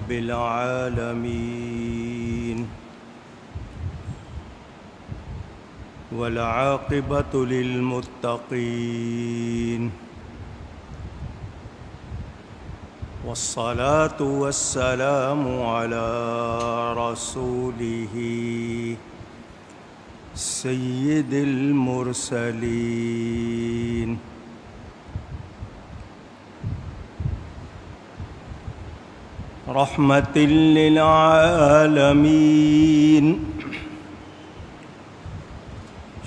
رب العالمين والعاقبة للمتقين والصلاة والسلام على رسوله سيد المرسلين رحمة للعالمين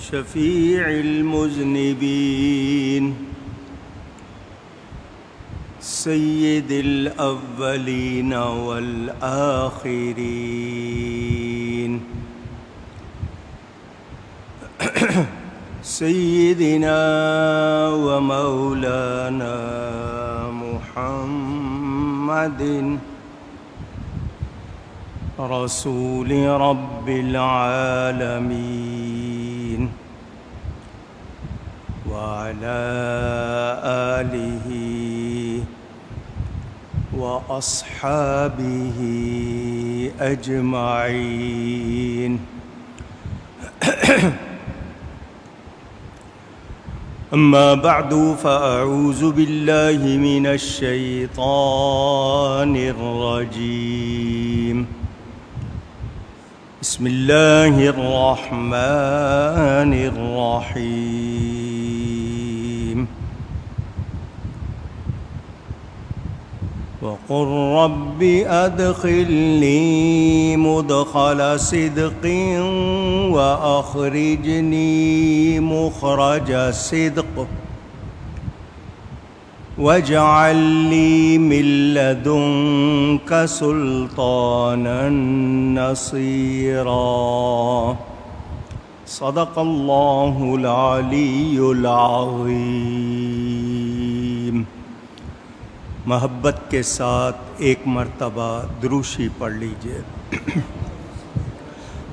شفيع المذنبين سيد الأولين والآخرين سيدنا ومولانا محمد رسول رب العالمين وعلى آله وأصحابه أجمعين أما بعد فأعوذ بالله من الشيطان الرجيم بسم الله الرحمن الرحيم وقل رب أدخلني مدخل صدق وأخرجني مخرج صدق واجعل لي من لدنك سلطانا نصيرا صدق الله العلي العظيم. محبت کے ساتھ ایک مرتبہ دروشی پڑھ لیجئے.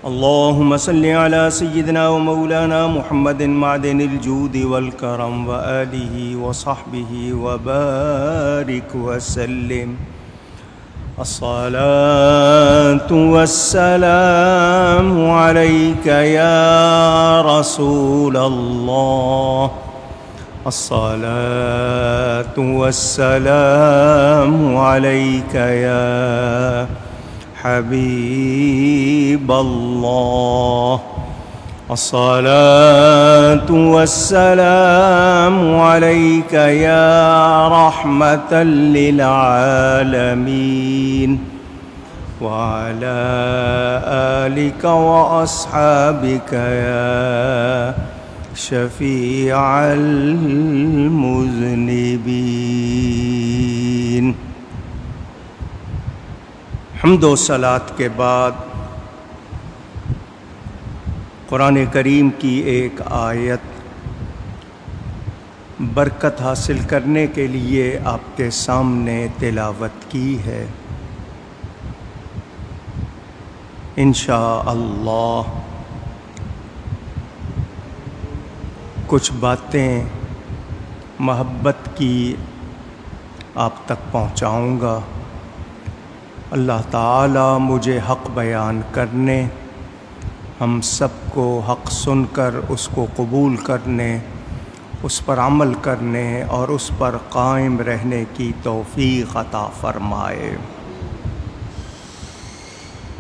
اللهم صل على سيدنا ومولانا محمد معدن الجود والكرم وآله وصحبه وبارك وسلم. الصلاة والسلام عليك يا رسول الله. الصلاة والسلام عليك يا حبيب الله. الصلاة والسلام عليك يا رحمة للعالمين وعلى آلك وأصحابك يا شفيع المذنبين. حمد و صلات کے بعد قرآن کریم کی ایک آیت برکت حاصل کرنے کے لیے آپ کے سامنے تلاوت کی ہے. انشاءاللہ کچھ باتیں محبت کی آپ تک پہنچاؤں گا. اللہ تعالی مجھے حق بیان کرنے، ہم سب کو حق سن کر اس کو قبول کرنے، اس پر عمل کرنے اور اس پر قائم رہنے کی توفیق عطا فرمائے.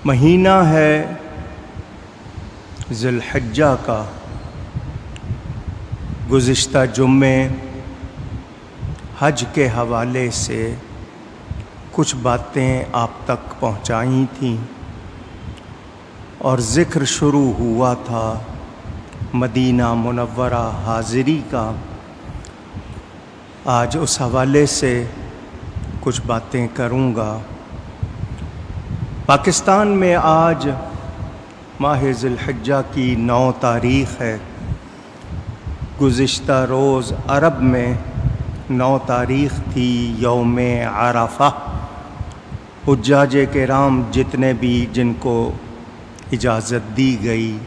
مہینہ ہے ذی الحجہ کا. گزشتہ جمعے حج کے حوالے سے کچھ باتیں آپ تک پہنچائی تھیں اور ذکر شروع ہوا تھا مدینہ منورہ حاضری کا. آج اس حوالے سے کچھ باتیں کروں گا. پاکستان میں آج ماہ ذی الحجہ کی 9 تاریخ ہے. گزشتہ روز عرب میں 9 تاریخ تھی یوم عرفہ. حجاج کرام جتنے بھی جن کو اجازت دی گئی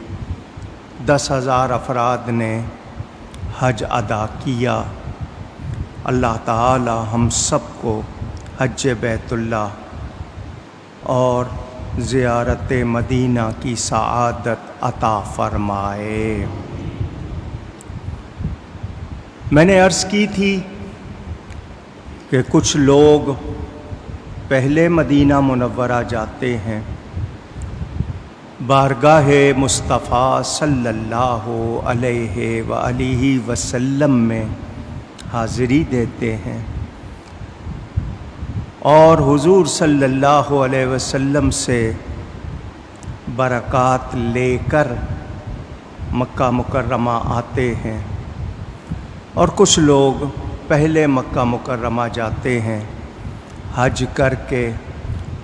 10,000 افراد نے حج ادا کیا. اللہ تعالی ہم سب کو حج بیت اللہ اور زیارت مدینہ کی سعادت عطا فرمائے۔ میں نے عرض کی تھی کہ کچھ لوگ پہلے مدینہ منورہ جاتے ہیں، بارگاہ مصطفیٰ صلی اللہ علیہ وآلہ وسلم میں حاضری دیتے ہیں اور حضور صلی اللہ علیہ وسلم سے برکات لے کر مکہ مکرمہ آتے ہیں، اور کچھ لوگ پہلے مکہ مکرمہ جاتے ہیں، حج کر کے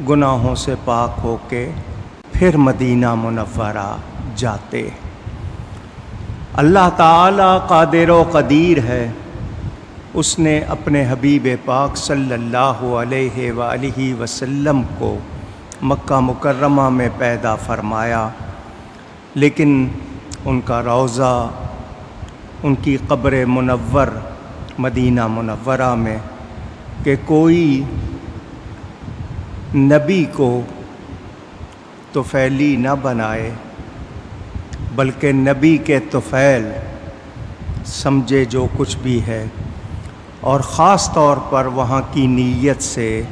گناہوں سے پاک ہو کے پھر مدینہ منورہ جاتے۔ اللہ تعالی قادر و قدیر ہے، اس نے اپنے حبیب پاک صلی اللہ علیہ وآلہ وسلم کو مکہ مکرمہ میں پیدا فرمایا، لیکن ان کا روضہ، ان کی قبر منور مدینہ منورہ میں، کہ کوئی نبی کو طفیلی نہ بنائے بلکہ نبی کے طفیل سمجھے جو کچھ بھی ہے، اور خاص طور پر وہاں کی نیت سے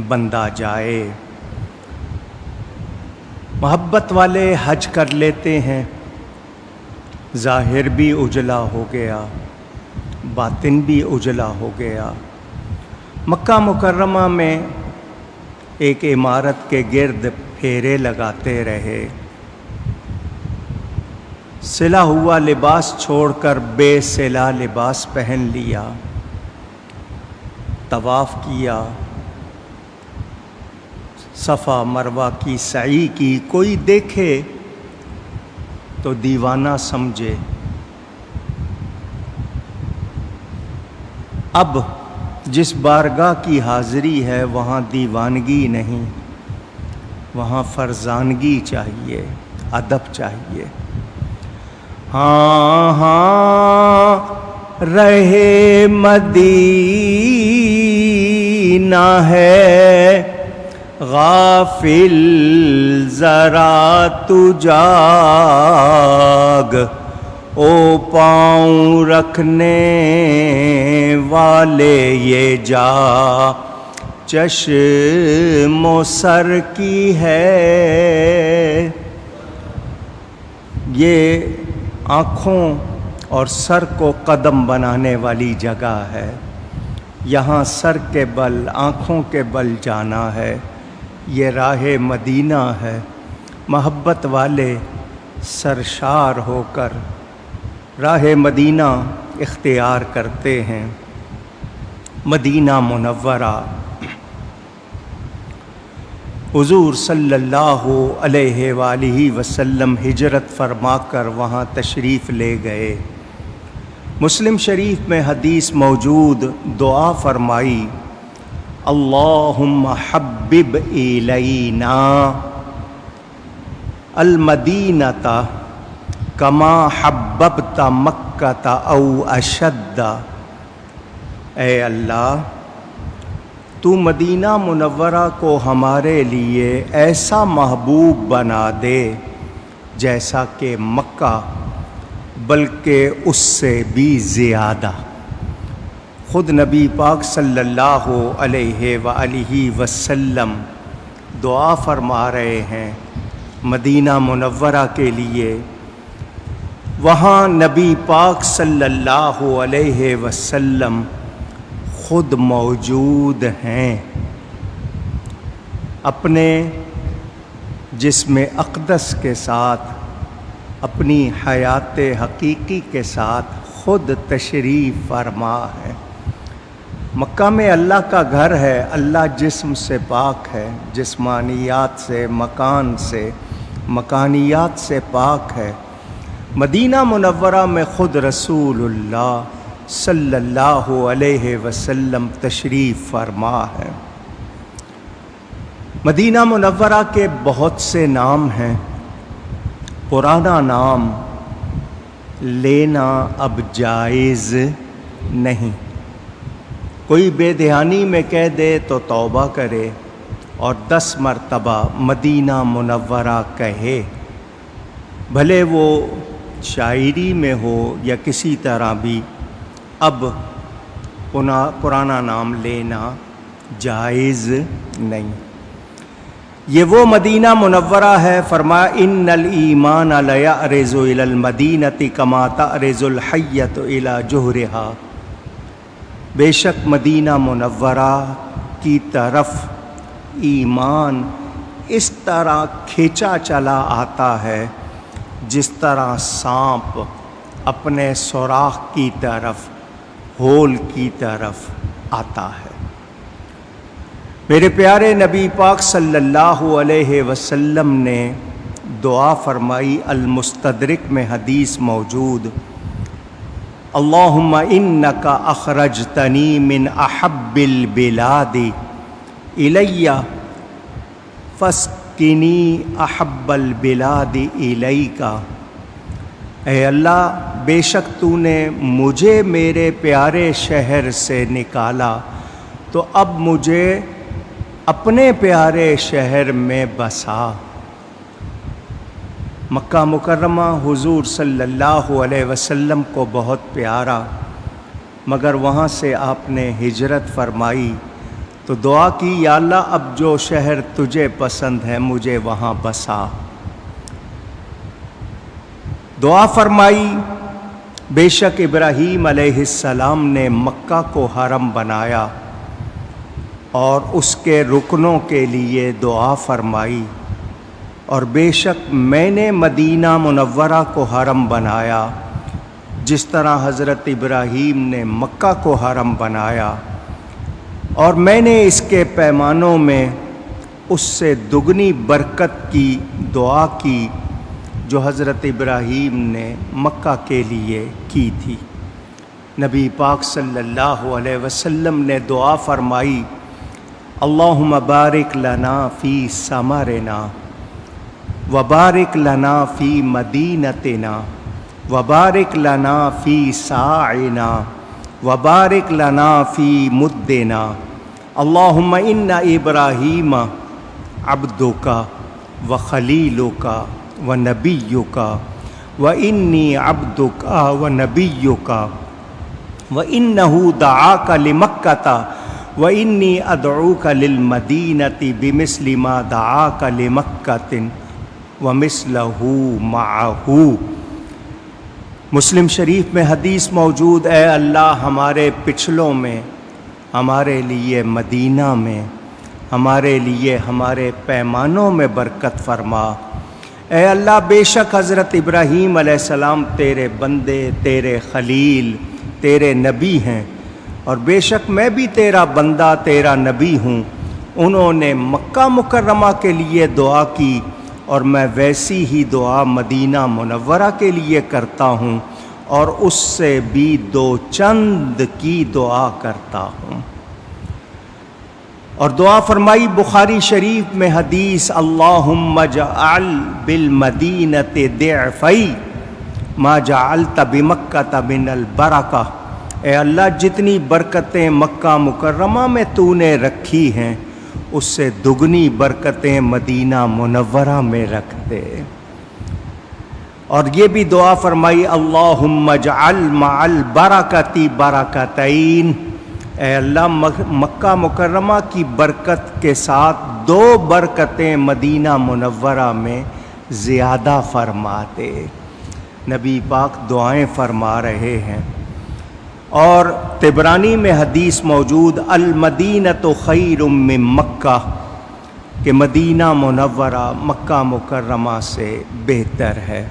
بندہ جائے۔ محبت والے حج کر لیتے ہیں، ظاہر بھی اجلا ہو گیا، باطن بھی اجلا ہو گیا۔ مکہ مکرمہ میں ایک عمارت کے گرد پھیرے لگاتے رہے، سلا ہوا لباس چھوڑ کر بے سلا لباس پہن لیا، طواف کیا، صفا مروہ کی سعی کی۔ کوئی دیکھے تو دیوانہ سمجھے۔ اب جس بارگاہ کی حاضری ہے وہاں دیوانگی نہیں، وہاں فرزانگی چاہیے، ادب چاہیے۔ ہاں ہاں رہے مدینہ ہے، غافل ذرا تو جاگ، او پاؤں رکھنے والے یہ جا چشم و سر کی ہے۔ یہ آنکھوں اور سر کو قدم بنانے والی جگہ ہے، یہاں سر کے بل، آنکھوں کے بل جانا ہے۔ یہ راہ مدینہ ہے، محبت والے سرشار ہو کر راہ مدینہ اختیار کرتے ہیں۔ مدینہ منورہ حضور صلی اللہ علیہ وآلہ وسلم ہجرت فرما کر وہاں تشریف لے گئے۔ مسلم شریف میں حدیث موجود، دعا فرمائی، اللہم حبب الینا المدینۃ کما حببت مکۃ او اشد۔ اے اللہ، تو مدینہ منورہ کو ہمارے لیے ایسا محبوب بنا دے جیسا کہ مکہ، بلکہ اس سے بھی زیادہ۔ خود نبی پاک صلی اللہ علیہ وآلہ وسلم دعا فرما رہے ہیں مدینہ منورہ کے لیے۔ وہاں نبی پاک صلی اللہ علیہ وسلم خود موجود ہیں، اپنے جسم اقدس کے ساتھ، اپنی حیات حقیقی کے ساتھ خود تشریف فرما ہے۔ مکہ میں اللہ کا گھر ہے، اللہ جسم سے پاک ہے، جسمانیات سے، مکان سے، مکانیات سے پاک ہے۔ مدینہ منورہ میں خود رسول اللہ صلی اللہ علیہ وسلم تشریف فرما ہے۔ مدینہ منورہ کے بہت سے نام ہیں، پرانا نام لینا اب جائز نہیں۔ کوئی بے دھیانی میں کہہ دے تو توبہ کرے، اور 10 مرتبہ مدینہ منورہ کہے، بھلے وہ شاعری میں ہو یا کسی طرح بھی، اب پرانا نام لینا جائز نہیں۔ یہ وہ مدینہ منورہ ہے، فرمایا ان الایمان لیعرض الی المدینۃ کما تعرض الحیۃ الی جحرھا، بے شک مدینہ منورہ کی طرف ایمان اس طرح کھینچا چلا آتا ہے جس طرح سانپ اپنے سوراخ کی طرف، ہول کی طرف آتا ہے۔ میرے پیارے نبی پاک صلی اللہ علیہ وسلم نے دعا فرمائی، المستدرک میں حدیث موجود، اللہم انک اخرجتنی من احب البلاد الی فاسقنی احب البلاد الیک، اے اللہ بے شک تو نے مجھے میرے پیارے شہر سے نکالا، تو اب مجھے اپنے پیارے شہر میں بسا۔ مکہ مکرمہ حضور صلی اللہ علیہ وسلم کو بہت پیارا، مگر وہاں سے آپ نے ہجرت فرمائی تو دعا کی، یا اللہ اب جو شہر تجھے پسند ہے مجھے وہاں بسا۔ دعا فرمائی، بے شک ابراہیم علیہ السلام نے مکہ کو حرم بنایا اور اس کے رکنوں کے لیے دعا فرمائی، اور بے شک میں نے مدینہ منورہ کو حرم بنایا جس طرح حضرت ابراہیم نے مکہ کو حرم بنایا، اور میں نے اس کے پیمانوں میں اس سے دگنی برکت کی دعا کی جو حضرت ابراہیم نے مکہ کے لیے کی تھی۔ نبی پاک صلی اللہ علیہ وسلم نے دعا فرمائی، اللہم بارک لنا فی ثمرنا وبارک لنا فی مدینتنا وبارک لنا فی ساعنا وبارک لنا فی مدنا، اللہم ان ابراہیم عبدک وخلیلک ونبیک وانی عبدک ونبیک وانہ دعاک لمکۃ وانی ادعوک للمدینۃ بمثل ما دعاک لمکۃ ومثلہ معہ۔ مسلم شریف میں حدیث موجود، اے اللہ ہمارے پچھلوں میں، ہمارے لیے مدینہ میں، ہمارے لیے ہمارے پیمانوں میں برکت فرما۔ اے اللہ بے شک حضرت ابراہیم علیہ السلام تیرے بندے، تیرے خلیل، تیرے نبی ہیں، اور بے شک میں بھی تیرا بندہ، تیرا نبی ہوں۔ انہوں نے مکہ مکرمہ کے لیے دعا کی اور میں ویسی ہی دعا مدینہ منورہ کے لیے کرتا ہوں، اور اس سے بھی 2 چند کی دعا کرتا ہوں۔ اور دعا فرمائی بخاری شریف میں حدیث، اللہم اجعل بالمدینۃ ضعفی ما جعلت بمکۃ من البرکہ، اے اللہ جتنی برکتیں مکہ مکرمہ میں تو نے رکھی ہیں اس سے دگنی برکتیں مدینہ منورہ میں رکھ دے۔ اور یہ بھی دعا فرمائی، اللہم اجعل مع البرکۃ برکتین، اے اللہ مکہ مکرمہ کی برکت کے ساتھ 2 برکتیں مدینہ منورہ میں زیادہ فرما دے۔ نبی پاک دعائیں فرما رہے ہیں۔ اور طبرانی میں حدیث موجود، المدینۃ خیر من مکہ، کہ مدینہ منورہ مکہ مکرمہ سے بہتر ہے۔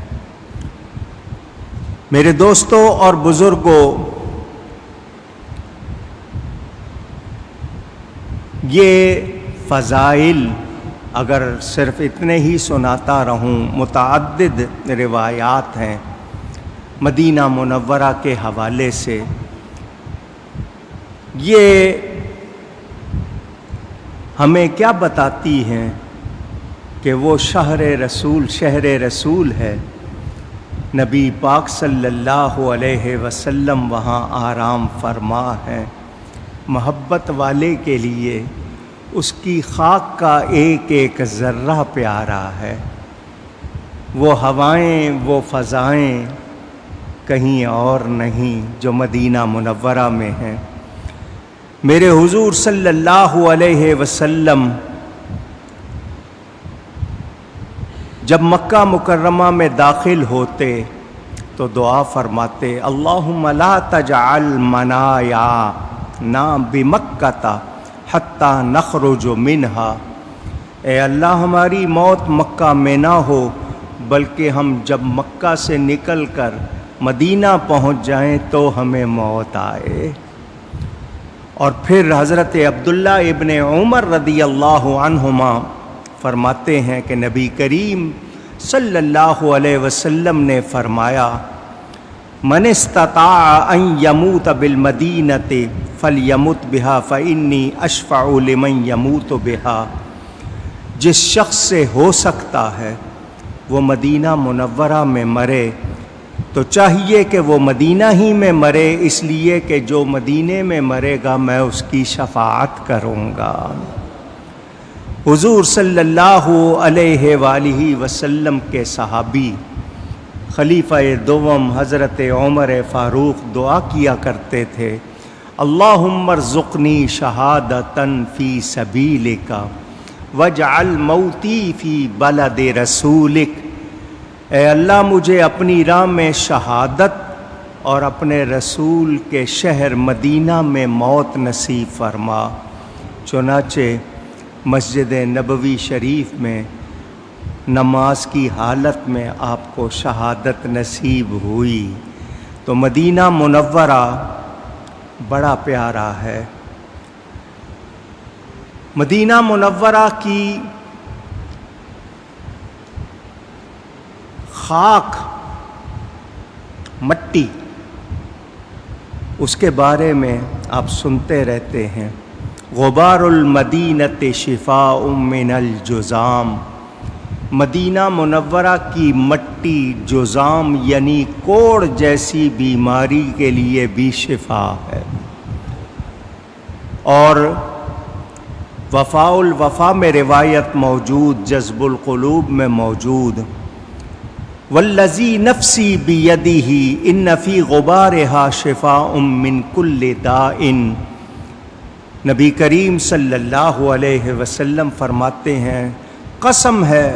میرے دوستوں اور بزرگوں، یہ فضائل اگر صرف اتنے ہی سناتا رہوں، متعدد روایات ہیں مدینہ منورہ کے حوالے سے۔ یہ ہمیں کیا بتاتی ہیں کہ وہ شہر رسول ہے۔ نبی پاک صلی اللہ علیہ وسلم وہاں آرام فرما ہے۔ محبت والے کے لیے اس کی خاک کا ایک ایک ذرہ پیارا ہے، وہ ہوائیں وہ فضائیں کہیں اور نہیں جو مدینہ منورہ میں ہیں۔ میرے حضور صلی اللہ علیہ وسلم جب مکہ مکرمہ میں داخل ہوتے تو دعا فرماتے، اللہم لا تجعل منایانا بمکہ حتی نخرج منہا، اے اللہ ہماری موت مکہ میں نہ ہو بلکہ ہم جب مکہ سے نکل کر مدینہ پہنچ جائیں تو ہمیں موت آئے۔ اور پھر حضرت عبداللہ ابن عمر رضی اللہ عنہما فرماتے ہیں کہ نبی کریم صلی اللہ علیہ وسلم نے فرمایا، من استطاع ان یموت بالمدینۃ فلیمت بہا فانی اشفع لمن یموت بہا، جس شخص سے ہو سکتا ہے وہ مدینہ منورہ میں مرے تو چاہیے کہ وہ مدینہ ہی میں مرے، اس لیے کہ جو مدینے میں مرے گا میں اس کی شفاعت کروں گا۔ حضور صلی اللہ علیہ وآلہ وسلم کے صحابی خلیفہ دوم حضرت عمر فاروق دعا کیا کرتے تھے، اللہم ارزقنی شہادۃ فی سبیلک واجعل موتی فی بلد رسولک، اے اللہ مجھے اپنی راہ میں شہادت اور اپنے رسول کے شہر مدینہ میں موت نصیب فرما۔ چنانچہ مسجد نبوی شریف میں نماز کی حالت میں آپ کو شہادت نصیب ہوئی۔ تو مدینہ منورہ بڑا پیارا ہے۔ مدینہ منورہ کی خاک، مٹی، اس کے بارے میں آپ سنتے رہتے ہیں، غبار المدینۃ شفاء من الجذام، مدینہ منورہ کی مٹی جذام یعنی کوڑ جیسی بیماری کے لیے بھی شفا ہے۔ اور وفاء الوفا میں روایت موجود، جذب القلوب میں موجود، والذی نفسی بیدہ ان فی غبارہا شفاء من کل داء، نبی کریم صلی اللہ علیہ وسلم فرماتے ہیں، قسم ہے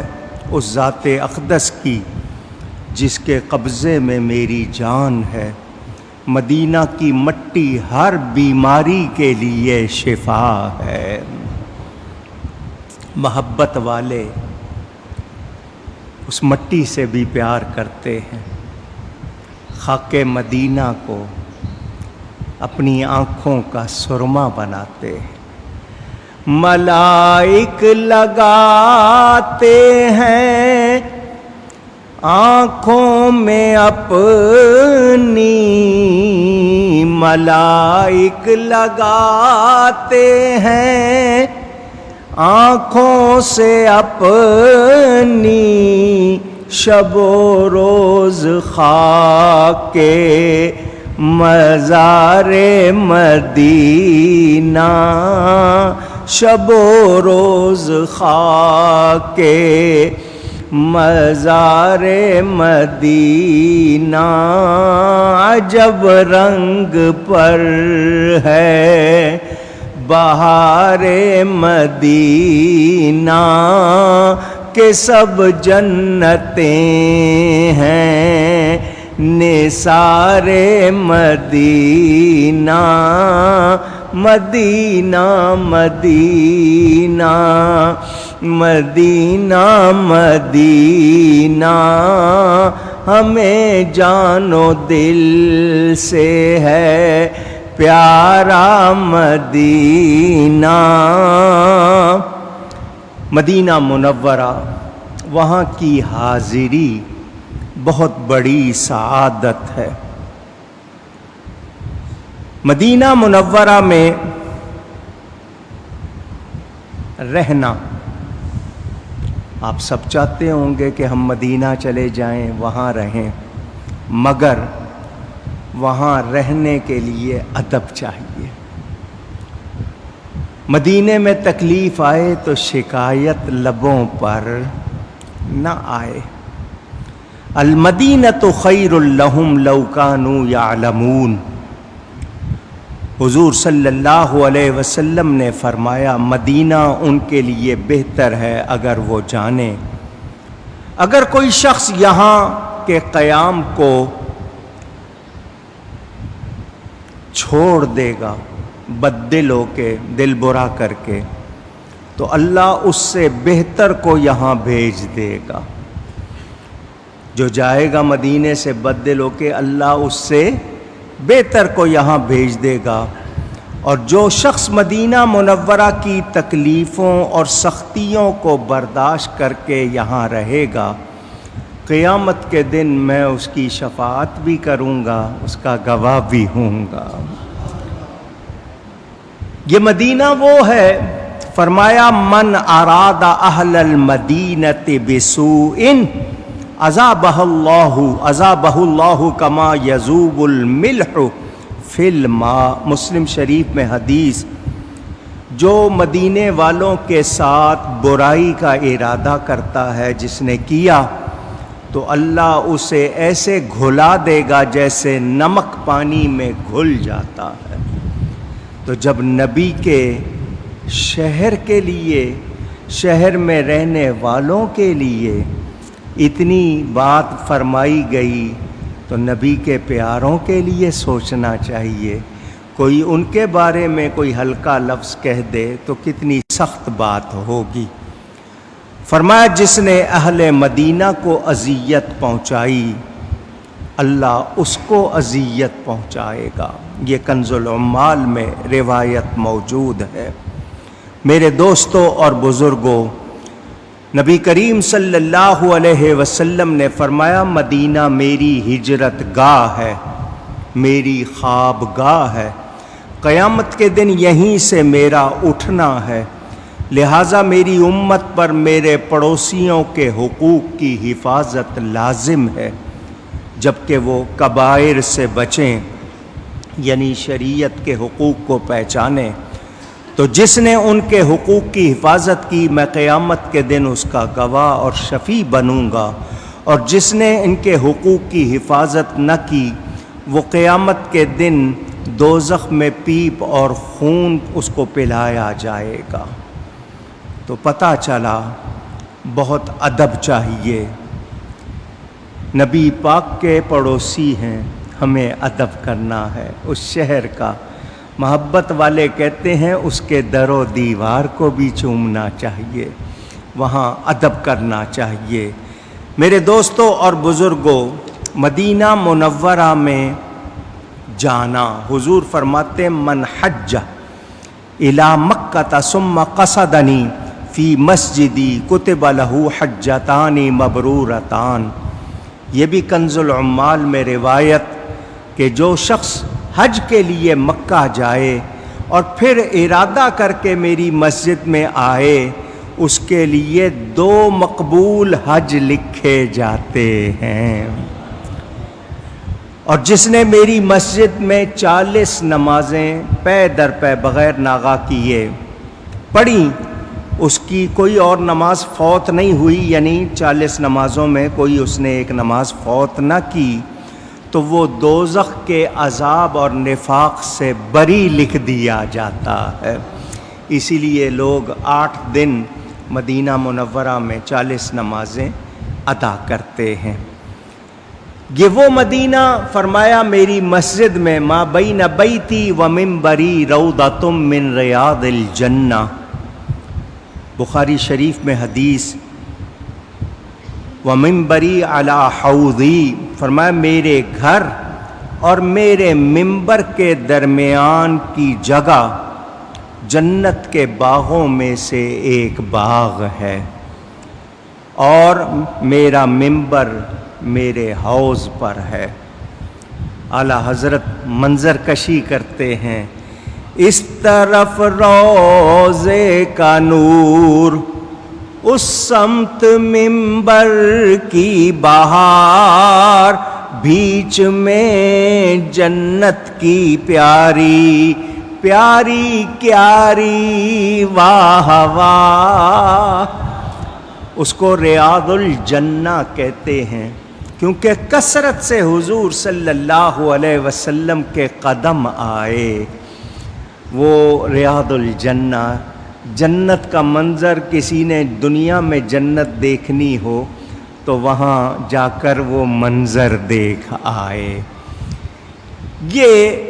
اس ذات اقدس کی جس کے قبضے میں میری جان ہے، مدینہ کی مٹی ہر بیماری کے لیے شفا ہے۔ محبت والے اس مٹی سے بھی پیار کرتے ہیں، خاک مدینہ کو اپنی آنکھوں کا سرما بناتے ہیں۔ ملائک لگاتے ہیں آنکھوں میں اپنی، ملائک لگاتے ہیں آنکھوں سے اپنی، شب و روز خاک مزار مدینہ، شب و روز خاک مزار مدینہ، عجب رنگ پر ہے بہار مدینہ، کہ سب جنتیں ہیں نثار مدینہ، مدینہ مدینہ مدینہ مدینہ، ہمیں جان و دل سے ہے پیارا مدینہ۔ مدینہ منورہ، وہاں کی حاضری بہت بڑی سعادت ہے۔ مدینہ منورہ میں رہنا، آپ سب چاہتے ہوں گے کہ ہم مدینہ چلے جائیں، وہاں رہیں، مگر وہاں رہنے کے لیے ادب چاہیے۔ مدینے میں تکلیف آئے تو شکایت لبوں پر نہ آئے۔ المدینۃ خیر لہم لو کانوا یعلمون۔ حضور صلی اللہ علیہ وسلم نے فرمایا مدینہ ان کے لیے بہتر ہے اگر وہ جانیں۔ اگر کوئی شخص یہاں کے قیام کو چھوڑ دے گا بد دل ہو کے، دل برا کر کے، تو اللہ اس سے بہتر کو یہاں بھیج دے گا۔ جو جائے گا مدینے سے بد دل ہو کے، اللہ اس سے بہتر کو یہاں بھیج دے گا۔ اور جو شخص مدینہ منورہ کی تکلیفوں اور سختیوں کو برداشت کر کے یہاں رہے گا، قیامت کے دن میں اس کی شفاعت بھی کروں گا، اس کا گواہ بھی ہوں گا۔ یہ مدینہ وہ ہے، فرمایا من اراد اہل المدینۃ بسوء عذابہ اللہ کما یذوب الملح فی الماء۔ مسلم شریف میں حدیث، جو مدینے والوں کے ساتھ برائی کا ارادہ کرتا ہے جس نے کیا، تو اللہ اسے ایسے گھلا دے گا جیسے نمک پانی میں گھل جاتا ہے۔ تو جب نبی کے شہر کے لیے، شہر میں رہنے والوں کے لیے اتنی بات فرمائی گئی، تو نبی کے پیاروں کے لیے سوچنا چاہیے۔ کوئی ان کے بارے میں کوئی ہلکا لفظ کہہ دے تو کتنی سخت بات ہوگی۔ فرمایا جس نے اہل مدینہ کو اذیت پہنچائی، اللہ اس کو اذیت پہنچائے گا۔ یہ کنز العمال میں روایت موجود ہے۔ میرے دوستوں اور بزرگوں، نبی کریم صلی اللہ علیہ وسلم نے فرمایا مدینہ میری ہجرت گاہ ہے، میری خواب گاہ ہے، قیامت کے دن یہیں سے میرا اٹھنا ہے، لہٰذا میری امت پر میرے پڑوسیوں کے حقوق کی حفاظت لازم ہے، جبکہ وہ کبائر سے بچیں، یعنی شریعت کے حقوق کو پہچانیں۔ تو جس نے ان کے حقوق کی حفاظت کی، میں قیامت کے دن اس کا گواہ اور شفیع بنوں گا، اور جس نے ان کے حقوق کی حفاظت نہ کی، وہ قیامت کے دن دوزخ میں پیپ اور خون اس کو پلایا جائے گا۔ تو پتہ چلا بہت ادب چاہیے، نبی پاک کے پڑوسی ہیں، ہمیں ادب کرنا ہے اس شہر کا۔ محبت والے کہتے ہیں اس کے در و دیوار کو بھی چومنا چاہیے، وہاں ادب کرنا چاہیے۔ میرے دوستوں اور بزرگوں، مدینہ منورہ میں جانا، حضور فرماتے من حج الی مکہ ثم قصدنی فی مسجدی کتب لہ حجتان مبرورتان۔ یہ بھی کنز العمال میں روایت کہ جو شخص حج کے لیے مکہ جائے اور پھر ارادہ کر کے میری مسجد میں آئے، اس کے لیے 2 مقبول حج لکھے جاتے ہیں۔ اور جس نے میری مسجد میں 40 نمازیں پے در پے بغیر ناغہ کیے پڑھی، اس کی کوئی اور نماز فوت نہیں ہوئی، یعنی 40 نمازوں میں کوئی اس نے ایک نماز فوت نہ کی، تو وہ دوزخ کے عذاب اور نفاق سے بری لکھ دیا جاتا ہے۔ اسی لیے لوگ 8 دن مدینہ منورہ میں 40 نمازیں ادا کرتے ہیں۔ یہ وہ مدینہ، فرمایا میری مسجد میں ما بین بیتی و منبری روضۃ من ریاض الجنہ۔ بخاری شریف میں حدیث، ومنبری علی حوضی، فرمایا میرے گھر اور میرے منبر کے درمیان کی جگہ جنت کے باغوں میں سے ایک باغ ہے، اور میرا منبر میرے حوض پر ہے۔ اعلیٰ حضرت منظر کشی کرتے ہیں، اس طرف روضے کا نور، اس سمت منبر کی بہار، بیچ میں جنت کی پیاری پیاری کیاری واہ واہ، اس کو ریاض الجنہ کہتے ہیں، کیونکہ کثرت سے حضور صلی اللہ علیہ وسلم کے قدم آئے۔ وہ ریاض الجنہ، جنت کا منظر کسی نے دنیا میں جنت دیکھنی ہو تو وہاں جا کر وہ منظر دیکھ آئے۔ یہ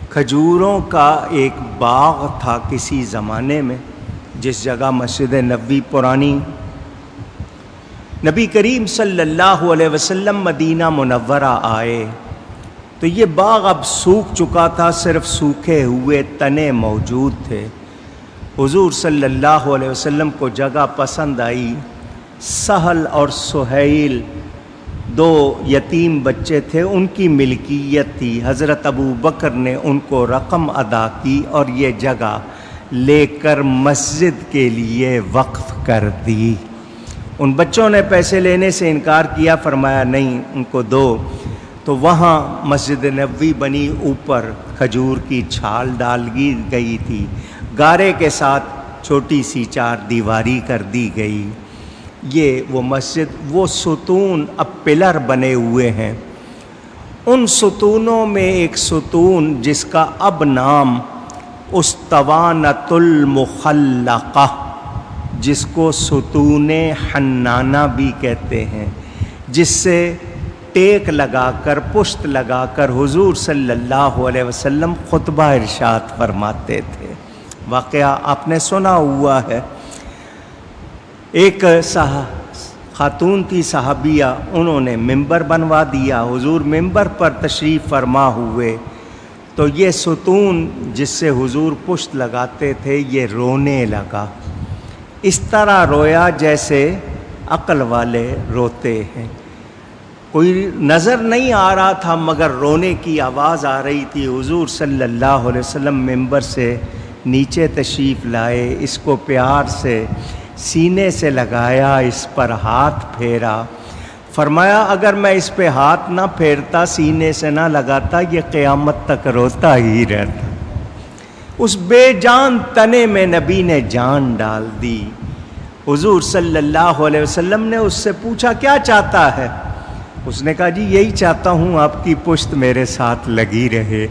کھجوروں کا ایک باغ تھا کسی زمانے میں، جس جگہ مسجد نبوی پرانی، نبی کریم صلی اللہ علیہ وسلم مدینہ منورہ آئے تو یہ باغ اب سوکھ چکا تھا، صرف سوکھے ہوئے تنے موجود تھے۔ حضور صلی اللہ علیہ وسلم کو جگہ پسند آئی۔ سہل اور سہیل دو یتیم بچے تھے، ان کی ملکیت تھی۔ حضرت ابو بکر نے ان کو رقم ادا کی اور یہ جگہ لے کر مسجد کے لیے وقف کر دی۔ ان بچوں نے پیسے لینے سے انکار کیا، فرمایا نہیں ان کو دو۔ تو وہاں مسجد نبوی بنی، اوپر کھجور کی چھال ڈال گئی تھی، گارے کے ساتھ چھوٹی سی چار دیواری کر دی گئی۔ یہ وہ مسجد، وہ ستون اب پلر بنے ہوئے ہیں۔ ان ستونوں میں ایک ستون جس کا اب نام اسطوانۃ المخلقہ، جس کو ستون حنانہ بھی کہتے ہیں، جس سے ٹیک لگا کر، پشت لگا کر حضور صلی اللہ علیہ وسلم خطبہ ارشاد فرماتے تھے۔ واقعہ آپ نے سنا ہوا ہے۔ ایک خاتون تھی صحابیہ، انہوں نے ممبر بنوا دیا، حضور ممبر پر تشریف فرما ہوئے تو یہ ستون جس سے حضور پشت لگاتے تھے یہ رونے لگا۔ اس طرح رویا جیسے عقل والے روتے ہیں۔ کوئی نظر نہیں آ رہا تھا مگر رونے کی آواز آ رہی تھی۔ حضور صلی اللہ علیہ وسلم ممبر سے نیچے تشریف لائے، اس کو پیار سے سینے سے لگایا، اس پر ہاتھ پھیرا، فرمایا اگر میں اس پہ ہاتھ نہ پھیرتا، سینے سے نہ لگاتا، یہ قیامت تک روتا ہی رہتا۔ اس بے جان تنے میں نبی نے جان ڈال دی۔ حضور صلی اللہ علیہ وسلم نے اس سے پوچھا کیا چاہتا ہے؟ اس نے کہا جی یہی چاہتا ہوں آپ کی پشت میرے ساتھ لگی رہے،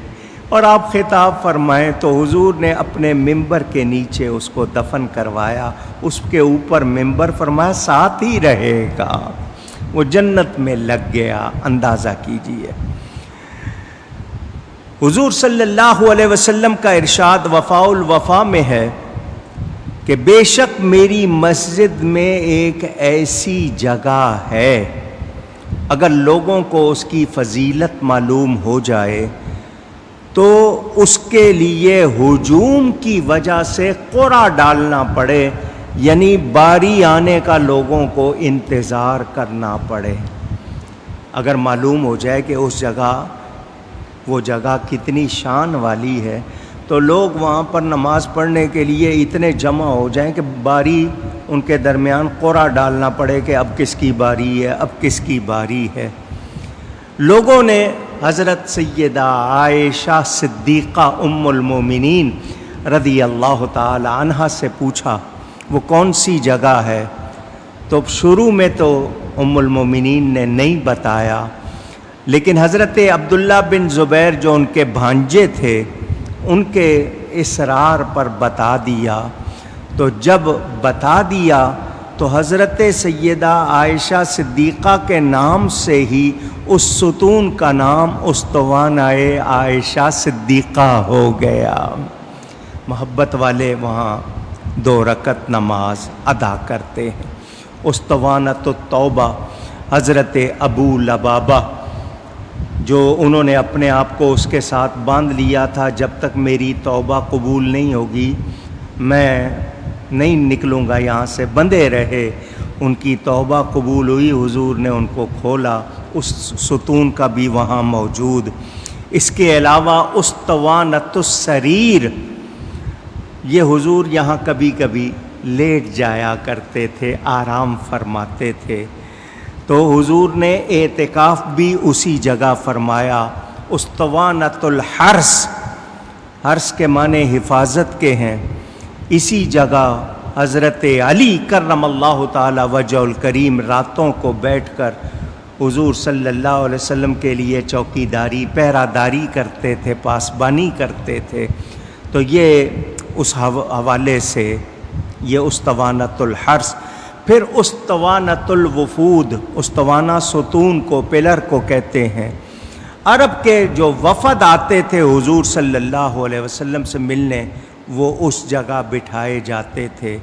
اور آپ خطاب فرمائیں۔ تو حضور نے اپنے ممبر کے نیچے اس کو دفن کروایا، اس کے اوپر ممبر، فرمایا ساتھ ہی رہے گا، وہ جنت میں لگ گیا۔ اندازہ کیجئے حضور صلی اللہ علیہ وسلم کا ارشاد وفاء الوفا میں ہے کہ بے شک میری مسجد میں ایک ایسی جگہ ہے، اگر لوگوں کو اس کی فضیلت معلوم ہو جائے تو اس کے لیے ہجوم کی وجہ سے قرعہ ڈالنا پڑے، یعنی باری آنے کا لوگوں کو انتظار کرنا پڑے۔ اگر معلوم ہو جائے کہ اس جگہ، وہ جگہ کتنی شان والی ہے، تو لوگ وہاں پر نماز پڑھنے کے لیے اتنے جمع ہو جائیں کہ باری ان کے درمیان قرعہ ڈالنا پڑے کہ اب کس کی باری ہے، اب کس کی باری ہے۔ لوگوں نے حضرت سیدہ عائشہ صدیقہ ام المومنین رضی اللہ تعالی عنہا سے پوچھا وہ کون سی جگہ ہے، تو شروع میں تو ام المومنین نے نہیں بتایا، لیکن حضرت عبداللہ بن زبیر جو ان کے بھانجے تھے، ان کے اصرار پر بتا دیا۔ تو جب بتا دیا تو حضرت سیدہ عائشہ صدیقہ کے نام سے ہی اس ستون کا نام اسطوانہ عائشہ صدیقہ ہو گیا۔ محبت والے وہاں 2 رکعت نماز ادا کرتے ہیں۔ اسطوانۃ التوبہ، حضرت ابو لبابہ جو انہوں نے اپنے آپ کو اس کے ساتھ باندھ لیا تھا، جب تک میری توبہ قبول نہیں ہوگی میں نہیں نکلوں گا یہاں سے، بندھے رہے۔ ان کی توبہ قبول ہوئی، حضور نے ان کو کھولا، اس ستون کا بھی وہاں موجود۔ اس کے علاوہ اسطوانۃ السریر، یہ حضور یہاں کبھی کبھی لیٹ جایا کرتے تھے، آرام فرماتے تھے، تو حضور نے اعتکاف بھی اسی جگہ فرمایا۔ اسطوانۃ الحرس، حرس کے معنی حفاظت کے ہیں۔ اسی جگہ حضرت علی کرم اللہ تعالی وجہ الکریم راتوں کو بیٹھ کر حضور صلی اللہ علیہ وسلم کے لیے چوکیداری پہرہ داری کرتے تھے، پاسبانی کرتے تھے۔ تو یہ اس حوالے سے یہ اسطوانۃ الحرس۔ پھر اسطوانۃ الوفود، اسطوانہ ستون کو، پلر کو کہتے ہیں۔ عرب کے جو وفد آتے تھے حضور صلی اللہ علیہ وسلم سے ملنے، وہ اس جگہ بٹھائے جاتے تھے۔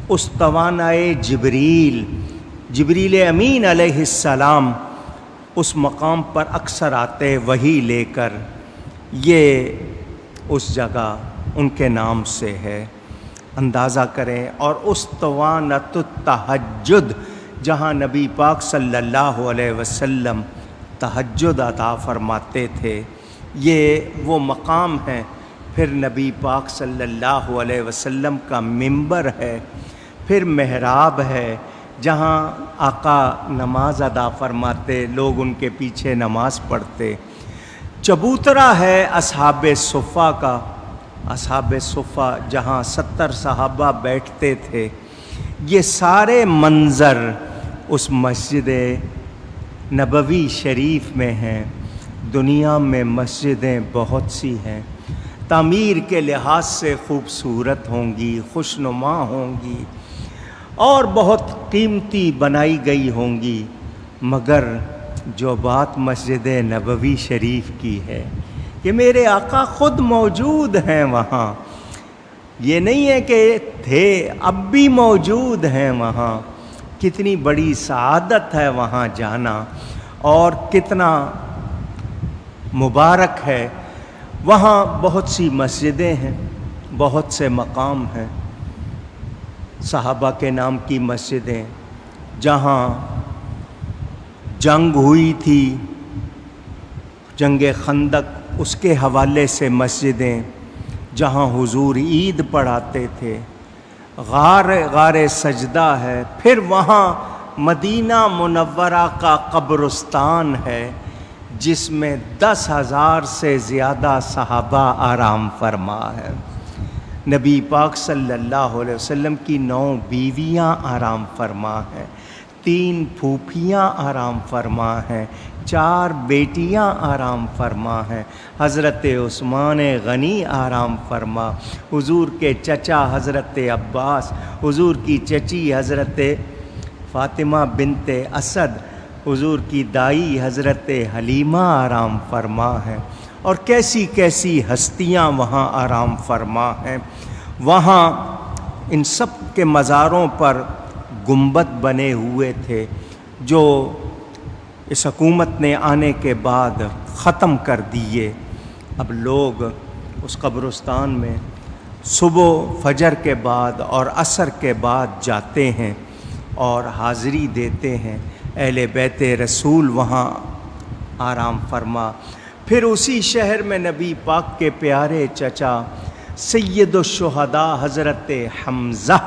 اسطوانہ جبریل، جبریل امین علیہ السلام اس مقام پر اکثر آتے وحی لے کر، یہ اس جگہ ان کے نام سے ہے، اندازہ کریں۔ اور اسطوانۃ التہجد، جہاں نبی پاک صلی اللہ علیہ وسلم تہجد عطا فرماتے تھے، یہ وہ مقام ہے۔ پھر نبی پاک صلی اللہ علیہ وسلم کا منبر ہے، پھر محراب ہے جہاں آقا نماز ادا فرماتے، لوگ ان کے پیچھے نماز پڑھتے۔ چبوترا ہے اصحاب صفہ کا، اصحاب صفہ جہاں 70 صحابہ بیٹھتے تھے۔ یہ سارے منظر اس مسجد نبوی شریف میں ہیں۔ دنیا میں مسجدیں بہت سی ہیں، تعمیر کے لحاظ سے خوبصورت ہوں گی، خوشنما ہوں گی اور بہت قیمتی بنائی گئی ہوں گی، مگر جو بات مسجد نبوی شریف کی ہے کہ میرے آقا خود موجود ہیں وہاں، یہ نہیں ہے کہ تھے، اب بھی موجود ہیں وہاں۔ کتنی بڑی سعادت ہے وہاں جانا، اور کتنا مبارک ہے۔ وہاں بہت سی مسجدیں ہیں، بہت سے مقام ہیں، صحابہ کے نام کی مسجدیں، جہاں جنگ ہوئی تھی، جنگ خندق، اس کے حوالے سے مسجدیں، جہاں حضور عید پڑھاتے تھے۔ غار سجدہ ہے، پھر وہاں مدینہ منورہ کا قبرستان ہے، جس میں 10,000 سے زیادہ صحابہ آرام فرما ہے۔ نبی پاک صلی اللہ علیہ وسلم کی 9 بیویاں آرام فرما ہیں، 3 پھوپھیاں آرام فرما ہیں، 4 بیٹیاں آرام فرما ہیں، حضرت عثمان غنی آرام فرما، حضور کے چچا حضرت عباس، حضور کی چچی حضرت فاطمہ بنت اسد، حضور کی دائی حضرت حلیمہ آرام فرما ہیں، اور کیسی کیسی ہستیاں وہاں آرام فرما ہیں۔ وہاں ان سب کے مزاروں پر گنبد بنے ہوئے تھے، جو اس حکومت نے آنے کے بعد ختم کر دیے۔ اب لوگ اس قبرستان میں صبح فجر کے بعد اور عصر کے بعد جاتے ہیں اور حاضری دیتے ہیں۔ اہل بیت رسول وہاں آرام فرما۔ پھر اسی شہر میں نبی پاک کے پیارے چچا سید الشہداء حضرت حمزہ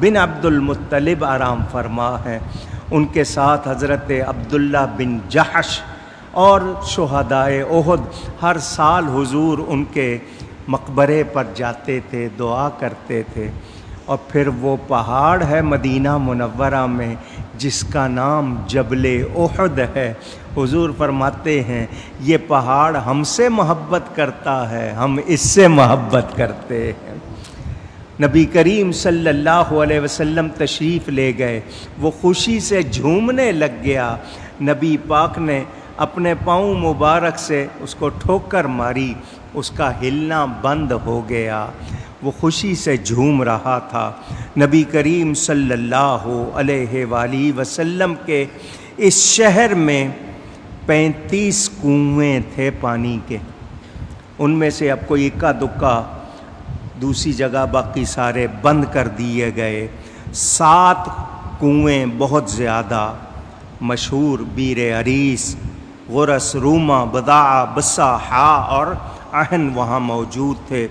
بن عبد المطلب آرام فرما ہیں، ان کے ساتھ حضرت عبداللہ بن جحش اور شہدائے احد۔ ہر سال حضور ان کے مقبرے پر جاتے تھے، دعا کرتے تھے۔ اور پھر وہ پہاڑ ہے مدینہ منورہ میں جس کا نام جبل احد ہے۔ حضور فرماتے ہیں یہ پہاڑ ہم سے محبت کرتا ہے، ہم اس سے محبت کرتے ہیں۔ نبی کریم صلی اللہ علیہ وسلم تشریف لے گئے، وہ خوشی سے جھومنے لگ گیا۔ نبی پاک نے اپنے پاؤں مبارک سے اس کو ٹھوکر ماری، اس کا ہلنا بند ہو گیا، وہ خوشی سے جھوم رہا تھا۔ نبی کریم صلی اللہ علیہ وآلہ وسلم کے اس شہر میں 35 کنویں تھے پانی کے، ان میں سے اب کوئی اکا دکا دوسری جگہ، باقی سارے بند کر دیے گئے۔ 7 کنویں بہت زیادہ مشہور، بیر عریس، غرس، روما، بداعہ، بصا، حا اور عہن وہاں موجود تھے۔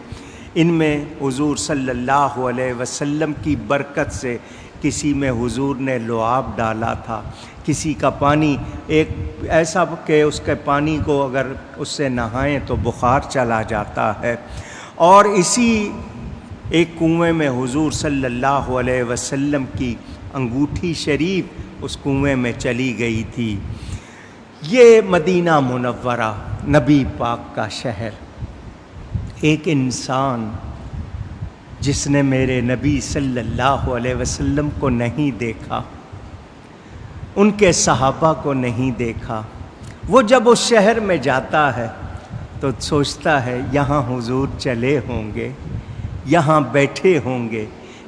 ان میں حضور صلی اللہ علیہ وسلم کی برکت سے کسی میں حضور نے لعاب ڈالا تھا، کسی کا پانی ایک ایسا کہ اس کے پانی کو اگر اس سے نہائیں تو بخار چلا جاتا ہے، اور اسی ایک کنویں میں حضور صلی اللہ علیہ وسلم کی انگوٹھی شریف اس کنویں میں چلی گئی تھی۔ یہ مدینہ منورہ، نبی پاک کا شہر، ایک انسان جس نے میرے نبی صلی اللہ علیہ وسلم کو نہیں دیکھا، ان کے صحابہ کو نہیں دیکھا، وہ جب اس شہر میں جاتا ہے تو سوچتا ہے یہاں حضور چلے ہوں گے، یہاں بیٹھے ہوں گے،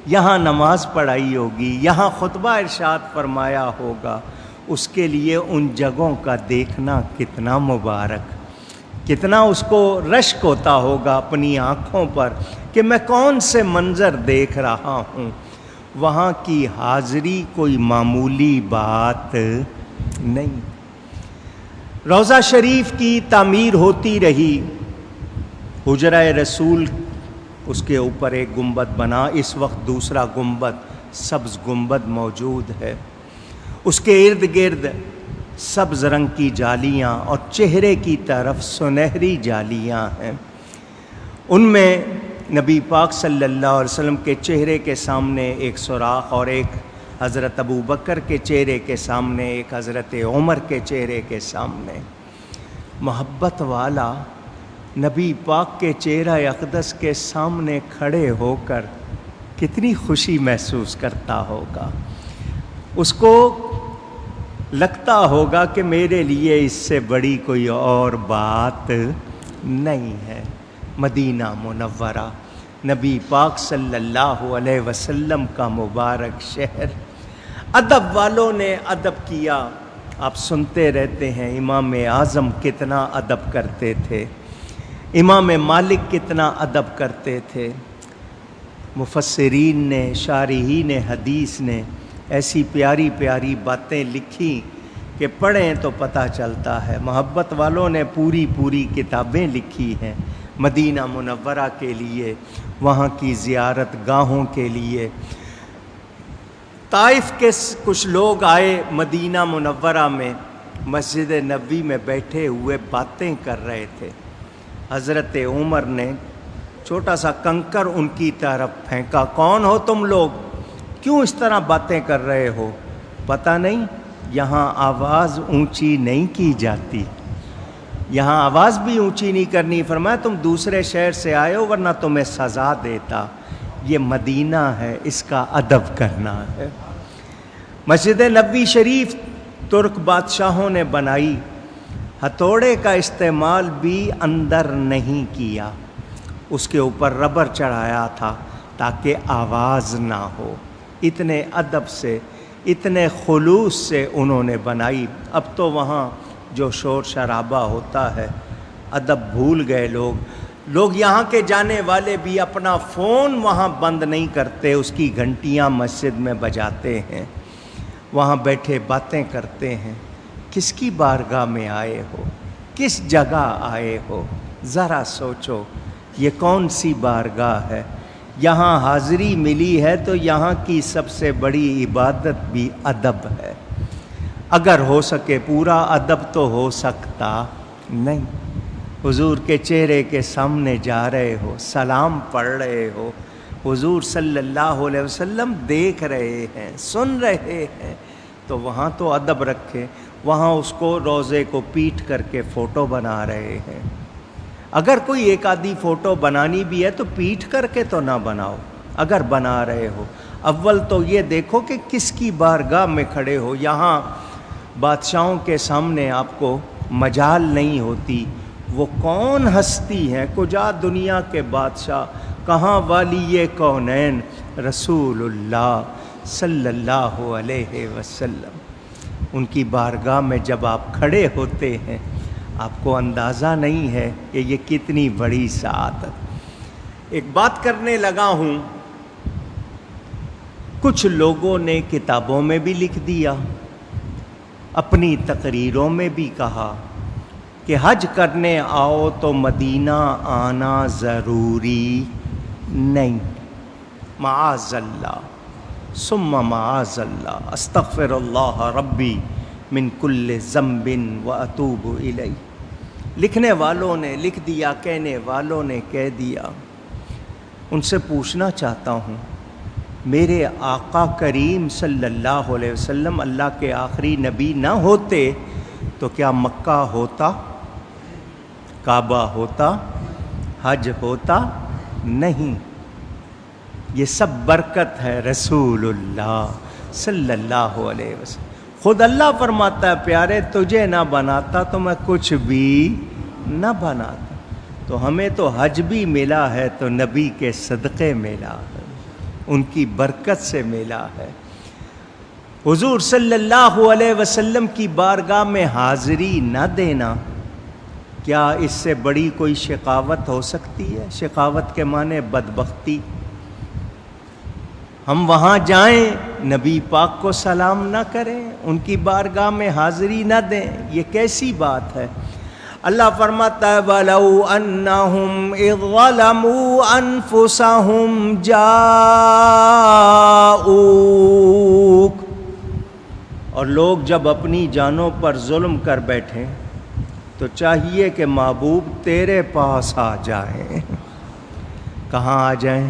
یہاں نماز پڑھائی ہوگی، یہاں خطبہ ارشاد فرمایا ہوگا۔ اس کے لیے ان جگہوں کا دیکھنا کتنا مبارک، کتنا اس کو رشک ہوتا ہوگا اپنی آنکھوں پر کہ میں کون سے منظر دیکھ رہا ہوں۔ وہاں کی حاضری کوئی معمولی بات نہیں۔ روضہ شریف کی تعمیر ہوتی رہی، حجرہ رسول اس کے اوپر ایک گنبد بنا، اس وقت دوسرا گنبد سبز گنبد موجود ہے، اس کے ارد گرد سبز رنگ کی جالیاں اور چہرے کی طرف سنہری جالیاں ہیں، ان میں نبی پاک صلی اللہ علیہ وسلم کے چہرے کے سامنے ایک سوراخ، اور ایک حضرت ابو بکر کے چہرے کے سامنے، ایک حضرت عمر کے چہرے کے سامنے۔ محبت والا نبی پاک کے چہرہ اقدس کے سامنے کھڑے ہو کر کتنی خوشی محسوس کرتا ہوگا، اس کو لگتا ہوگا کہ میرے لیے اس سے بڑی کوئی اور بات نہیں ہے۔ مدینہ منورہ، نبی پاک صلی اللہ علیہ وسلم کا مبارک شہر۔ ادب والوں نے ادب کیا، آپ سنتے رہتے ہیں امام اعظم کتنا ادب کرتے تھے، امام مالک کتنا ادب کرتے تھے، مفسرین نے، شارحین حدیث نے ایسی پیاری پیاری باتیں لکھی کہ پڑھیں تو پتہ چلتا ہے۔ محبت والوں نے پوری پوری کتابیں لکھی ہیں مدینہ منورہ کے لیے، وہاں کی زیارت گاہوں کے لیے۔ طائف کے کچھ لوگ آئے مدینہ منورہ میں، مسجد نبوی میں بیٹھے ہوئے باتیں کر رہے تھے۔ حضرت عمر نے چھوٹا سا کنکر ان کی طرف پھینکا، کون ہو تم لوگ، کیوں اس طرح باتیں کر رہے ہو؟ پتہ نہیں یہاں آواز اونچی نہیں کی جاتی، یہاں آواز بھی اونچی نہیں کرنی، فرمایا تم دوسرے شہر سے آئے ہو ورنہ تمہیں سزا دیتا، یہ مدینہ ہے، اس کا ادب کرنا ہے۔ مسجد نبوی شریف ترک بادشاہوں نے بنائی، ہتھوڑے کا استعمال بھی اندر نہیں کیا، اس کے اوپر ربر چڑھایا تھا تاکہ آواز نہ ہو۔ اتنے ادب سے، اتنے خلوص سے انہوں نے بنائی۔ اب تو وہاں جو شور شرابہ ہوتا ہے، ادب بھول گئے لوگ یہاں کے جانے والے بھی اپنا فون وہاں بند نہیں کرتے، اس کی گھنٹیاں مسجد میں بجاتے ہیں، وہاں بیٹھے باتیں کرتے ہیں۔ کس کی بارگاہ میں آئے ہو، کس جگہ آئے ہو، ذرا سوچو یہ کون سی بارگاہ ہے؟ یہاں حاضری ملی ہے تو یہاں کی سب سے بڑی عبادت بھی ادب ہے۔ اگر ہو سکے پورا ادب تو ہو سکتا نہیں، حضور کے چہرے کے سامنے جا رہے ہو، سلام پڑھ رہے ہو، حضور صلی اللہ علیہ وسلم دیکھ رہے ہیں، سن رہے ہیں، تو وہاں تو ادب رکھے۔ وہاں اس کو روضے کو پیٹ کر کے فوٹو بنا رہے ہیں۔ اگر کوئی ایک آدھی فوٹو بنانی بھی ہے تو پیٹ کر کے تو نہ بناؤ، اگر بنا رہے ہو اول تو یہ دیکھو کہ کس کی بارگاہ میں کھڑے ہو۔ یہاں بادشاہوں کے سامنے آپ کو مجال نہیں ہوتی، وہ کون ہستی ہیں، کجا دنیا کے بادشاہ، کہاں والی کونین رسول اللہ صلی اللہ علیہ وسلم۔ ان کی بارگاہ میں جب آپ کھڑے ہوتے ہیں آپ کو اندازہ نہیں ہے کہ یہ کتنی بڑی سعادت۔ ایک بات کرنے لگا ہوں، کچھ لوگوں نے کتابوں میں بھی لکھ دیا، اپنی تقریروں میں بھی کہا کہ حج کرنے آؤ تو مدینہ آنا ضروری نہیں، معاذ اللہ۔ ثم معاذ اللہ استغفر اللہ ربی من کل ذنب واتوب الیہ۔ لکھنے والوں نے لکھ دیا، کہنے والوں نے کہہ دیا۔ ان سے پوچھنا چاہتا ہوں، میرے آقا کریم صلی اللہ علیہ وسلم اللہ کے آخری نبی نہ ہوتے تو کیا مکہ ہوتا، کعبہ ہوتا، حج ہوتا؟ نہیں۔ یہ سب برکت ہے رسول اللہ صلی اللہ علیہ وسلم۔ خود اللہ فرماتا ہے پیارے تجھے نہ بناتا تو میں کچھ بھی نہ بناتا۔ تو ہمیں تو حج بھی ملا ہے تو نبی کے صدقے ملا ہے، ان کی برکت سے ملا ہے۔ حضور صلی اللہ علیہ وسلم کی بارگاہ میں حاضری نہ دینا، کیا اس سے بڑی کوئی شقاوت ہو سکتی ہے؟ شقاوت کے معنی بدبختی۔ ہم وہاں جائیں نبی پاک کو سلام نہ کریں، ان کی بارگاہ میں حاضری نہ دیں، یہ کیسی بات ہے؟ اللہ فرماتا ہے وَلَوْ أَنَّهُمْ إِذْ ظَلَمُوا أَنفُسَهُمْ جَاءُوكَ، اور لوگ جب اپنی جانوں پر ظلم کر بیٹھیں تو چاہیے کہ محبوب تیرے پاس آ جائیں۔ کہاں آ جائیں؟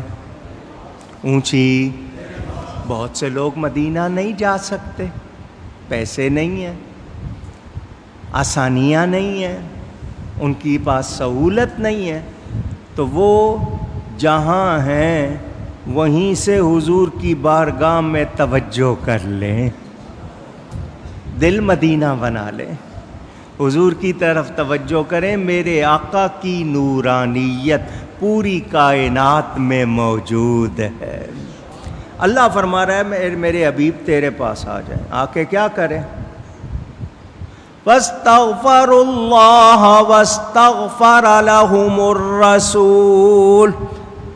اونچی۔ بہت سے لوگ مدینہ نہیں جا سکتے، پیسے نہیں ہیں، آسانیاں نہیں ہیں، ان کی پاس سہولت نہیں ہے، تو وہ جہاں ہیں وہیں سے حضور کی بارگاہ میں توجہ کر لیں، دل مدینہ بنا لیں، حضور کی طرف توجہ کریں۔ میرے آقا کی نورانیت پوری کائنات میں موجود ہے۔ اللہ فرما رہا ہے میرے حبیب تیرے پاس آ جائیں، آ کے کیا کریں؟ وَاسْتَغْفَرُوا اللَّهَ وَاسْتَغْفَرَ لَهُمُ الرَّسُولُ،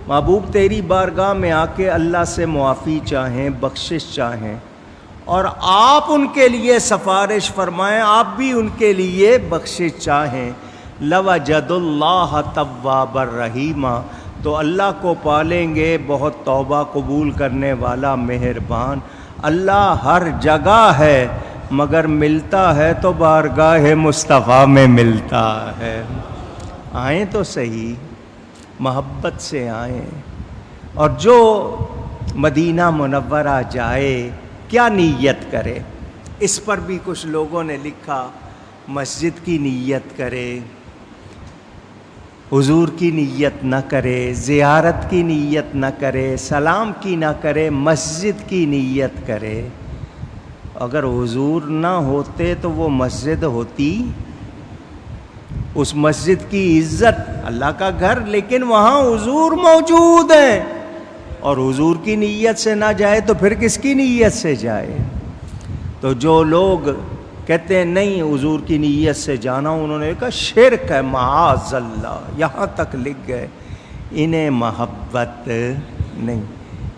محبوب تیری بارگاہ میں آ کے اللہ سے معافی چاہیں، بخشش چاہیں، اور آپ ان کے لیے سفارش فرمائیں، آپ بھی ان کے لیے بخشش چاہیں۔ لَوَجَدُوا اللَّهَ تَوَّابًا رَحِيمًا، تو اللہ کو پالیں گے بہت توبہ قبول کرنے والا مہربان۔ اللہ ہر جگہ ہے مگر ملتا ہے تو بارگاہ مصطفیٰ میں ملتا ہے۔ آئیں تو صحیح، محبت سے آئیں۔ اور جو مدینہ منورہ جائے کیا نیت کرے؟ اس پر بھی کچھ لوگوں نے لکھا مسجد کی نیت کرے، حضور کی نیت نہ کرے، زیارت کی نیت نہ کرے، سلام کی نہ کرے، مسجد کی نیت کرے۔ اگر حضور نہ ہوتے تو وہ مسجد ہوتی؟ اس مسجد کی عزت، اللہ کا گھر، لیکن وہاں حضور موجود ہیں، اور حضور کی نیت سے نہ جائے تو پھر کس کی نیت سے جائے؟ تو جو لوگ کہتے ہیں نہیں حضور کی نیت سے جانا، انہوں نے کہا شرک ہے، معاذ اللہ، یہاں تک لکھ گئے۔ انہیں محبت نہیں،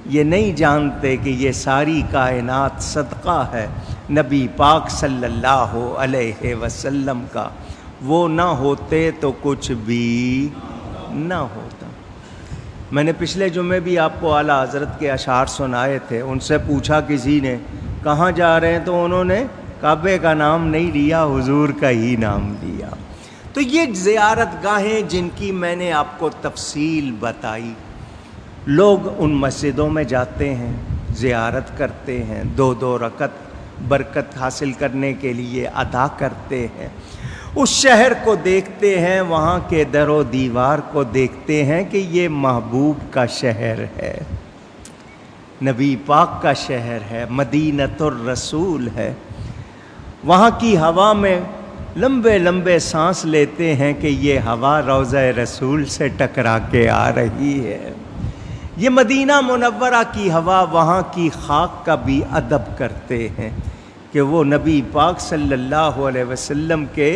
یہ نہیں جانتے کہ یہ ساری کائنات صدقہ ہے نبی پاک صلی اللہ علیہ وسلم کا، وہ نہ ہوتے تو کچھ بھی نہ ہوتا۔ میں نے پچھلے جمعے بھی آپ کو اعلیٰ حضرت کے اشعار سنائے تھے، ان سے پوچھا کسی نے کہاں جا رہے ہیں، تو انہوں نے کعبے کا نام نہیں لیا، حضور کا ہی نام لیا۔ تو یہ زیارت گاہیں جن کی میں نے آپ کو تفصیل بتائی، لوگ ان مسجدوں میں جاتے ہیں، زیارت کرتے ہیں، 2 رکعت برکت حاصل کرنے کے لیے ادا کرتے ہیں، اس شہر کو دیکھتے ہیں، وہاں کے در و دیوار کو دیکھتے ہیں کہ یہ محبوب کا شہر ہے، نبی پاک کا شہر ہے، مدینۃ الرسول ہے۔ وہاں کی ہوا میں لمبے لمبے سانس لیتے ہیں کہ یہ ہوا روضہ رسول سے ٹکرا کے آ رہی ہے۔ یہ مدینہ منورہ کی ہوا وہاں کی خاک کا بھی ادب کرتے ہیں کہ وہ نبی پاک صلی اللہ علیہ وسلم کے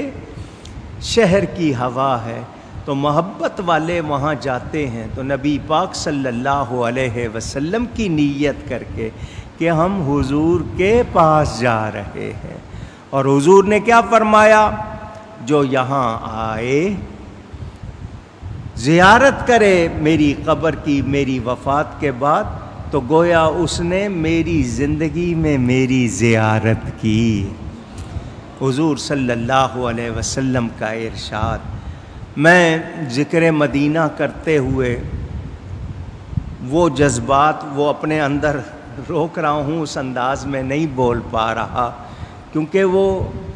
شہر کی ہوا ہے، تو محبت والے وہاں جاتے ہیں تو نبی پاک صلی اللہ علیہ وسلم کی نیت کر کے کہ ہم حضور کے پاس جا رہے ہیں۔ اور حضور نے کیا فرمایا؟ جو یہاں آئے زیارت کرے میری قبر کی، میری وفات کے بعد تو گویا اس نے میری زندگی میں میری زیارت کی۔ حضور صلی اللہ علیہ وسلم کا ارشاد، میں ذکر مدینہ کرتے ہوئے وہ جذبات وہ اپنے اندر روک رہا ہوں، اس انداز میں نہیں بول پا رہا، کیونکہ وہ